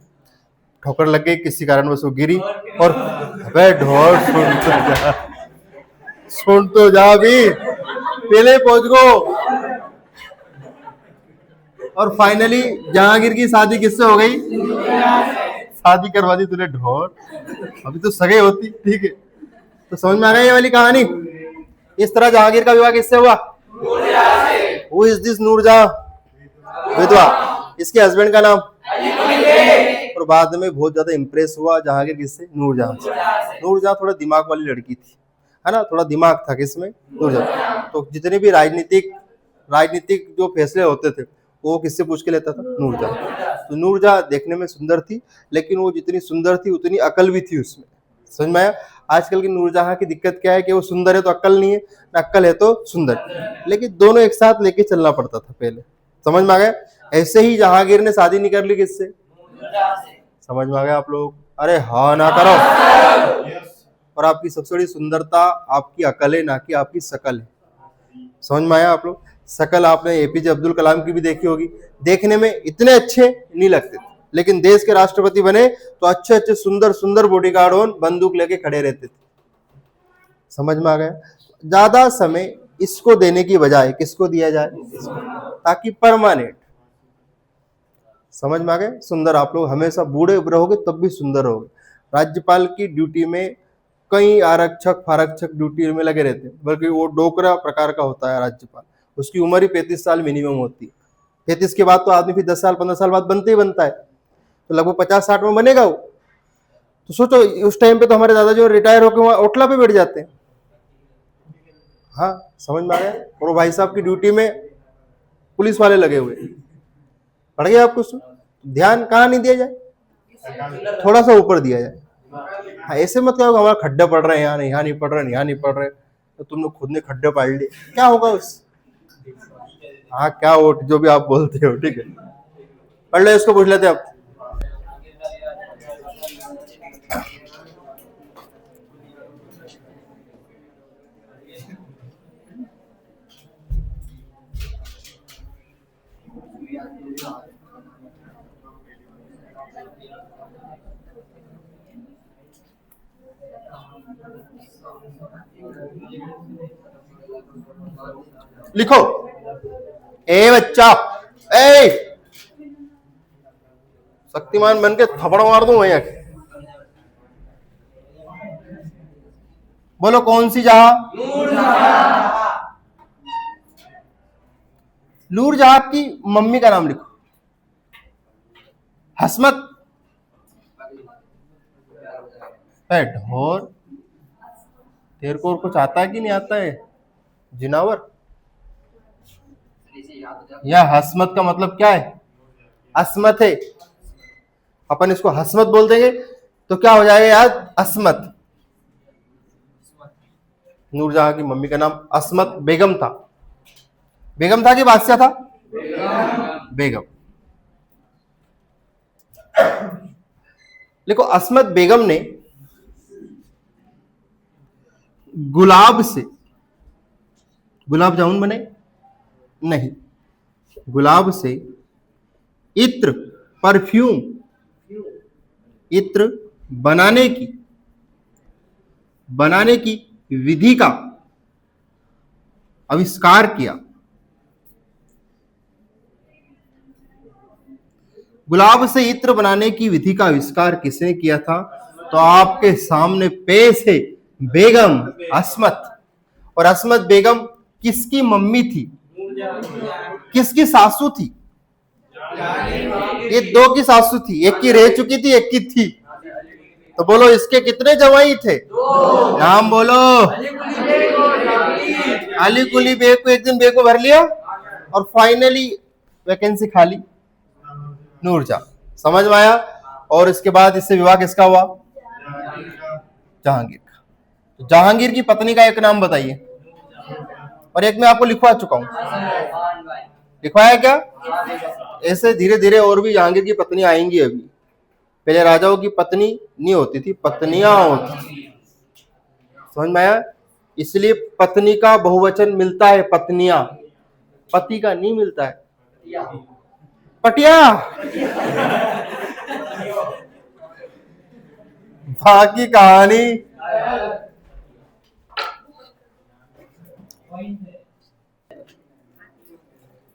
ठोकर लग गई, किसी कारणवश वो गिरी, और वे ढोर सुन तो जा भी, पहले पहुंच गो। और फाइनली जहांगीर की शादी किससे हो गई, शादी करवा दी तूने ढोर, अभी तो सगे होती, ठीक है। तो समझ में आ गई ये वाली कहानी। इस तरह जहांगीर का विवाह किससे हुआ, हु इज दिस नूरजहां, विधवा। इसके हस्बैंड का नाम, और बाद में बहुत ज्यादा इंप्रेस हुआ जहांगीर किससे, नूरजहां से। नूरजहां थोड़ा दिमाग वाली लड़की थी, है ना, थोड़ा दिमाग था किसमें, नूरजहां। तो जितने भी राजनीतिक जो फैसले होते थे वो किससे पूछ के लेता था, नूरजहां। तो नूरजहां देखने में सुंदर थी, लेकिन वो जितनी सुंदर थी उतनी अकल भी थी उसमें। समझ में आया। आजकल की नूरजहां की दिक्कत क्या है कि वो सुंदर है तो अक्ल नहीं है, ना अक्ल है तो सुंदर, लेकिन दोनों एक साथ लेके चलना पड़ता था पहले। समझ में आ गया। ऐसे ही जहांगीर ने शादी नहीं कर ली किससे, समझ में आ गया आप लोग, अरे हाँ ना करो। और आपकी सबसे बड़ी सुंदरता आपकी अकल है, ना कि आपकी शकल है। समझ में आया आप लोग। शकल आपने एपीजे अब्दुल कलाम की भी देखी होगी, देखने में इतने अच्छे नहीं लगते थे, लेकिन देश के राष्ट्रपति बने तो अच्छे अच्छे सुंदर सुंदर बॉडीगार्ड और बंदूक लेके खड़े रहते थे। समझ में आ गया। ज्यादा समय इसको देने की बजाय किसको दिया जाए, ताकि परमानेंट, समझ में आ गए, सुंदर आप लोग हमेशा बूढ़े रहोगे तब भी सुंदर रहोगे। राज्यपाल की ड्यूटी में कई आरक्षक फारक्षक ड्यूटी में लगे रहते हैं, बल्कि वो डोकरा प्रकार का होता है राज्यपाल। उसकी उम्र ही 35 साल मिनिमम होती है। 35 के बाद तो आदमी फिर 10 साल 15 साल बाद बनते ही बनता है, तो लगभग 50-60 में बनेगा वो। तो सोचो उस टाइम पे तो हमारे दादाजी रिटायर होकर वहां ओटला पे बैठ जाते हैं, हाँ, समझ में आ गया। और वो भाई साहब की ड्यूटी में पुलिस वाले लगे हुए, पड़ गया आपको? ध्यान कहाँ नहीं दिया जाए, थोड़ा सा ऊपर दिया जाए। हाँ, ऐसे मत कहो हमारा खड्डे पड़ रहे हैं, यहाँ नहीं पड़ रहे, यहाँ नहीं पड़ रहे, तो तुम लोग खुद ने खड्डे पाड़ लिए, क्या होगा उस? हाँ, क्या वो जो भी आप बोलते हो, ठीक है, पढ़ लो, इसको पूछ लेते हैं अब। लिखो, ए बच्चा, ए शक्तिमान बन के थप्पड़ मार दूं वहीं आके। बोलो कौन सी जहां? नूरजहां की मम्मी का नाम लिखो। हसमत। ढोर, तेरे को और कुछ आता है कि नहीं आता है जिनावर? या हसमत का मतलब क्या है? असमत है, अपन इसको हसमत बोल देंगे तो क्या हो जाएगा यार? असमत। नूरजहां की मम्मी का नाम असमत बेगम था। बेगम था कि बादशाह था? बेगम। देखो, असमत बेगम ने गुलाब से गुलाब जामुन बने नहीं, गुलाब से इत्र, परफ्यूम, इत्र बनाने की विधि का आविष्कार किया। गुलाब से इत्र बनाने की विधि का आविष्कार किसने किया था? तो आपके सामने पेश है बेगम असमत। और असमत बेगम किसकी मम्मी थी? किसकी सासू थी? ये दो की सासू थी, एक की रह चुकी थी, एक की थी। तो बोलो इसके कितने जवाई थे? नाम बोलो। अली कुली बेग को एक दिन बेग को भर लिया और फाइनली वैकेंसी खाली, नूरजहां। समझ में आया? और इसके बाद इससे विवाह किसका हुआ? जहांगीर का। तो जहांगीर की पत्नी का एक नाम बताइए, और एक मैं आपको लिखवा चुका हूं। लिखवाया क्या? ऐसे धीरे धीरे और भी जहांगीर की पत्नी आएंगी। अभी पहले राजाओं की पत्नी नहीं होती थी, पत्नियां होती। समझ में आया? इसलिए पत्नी का बहुवचन मिलता है पत्नियां, पति का नहीं मिलता है। पटिया। बाकी कहानी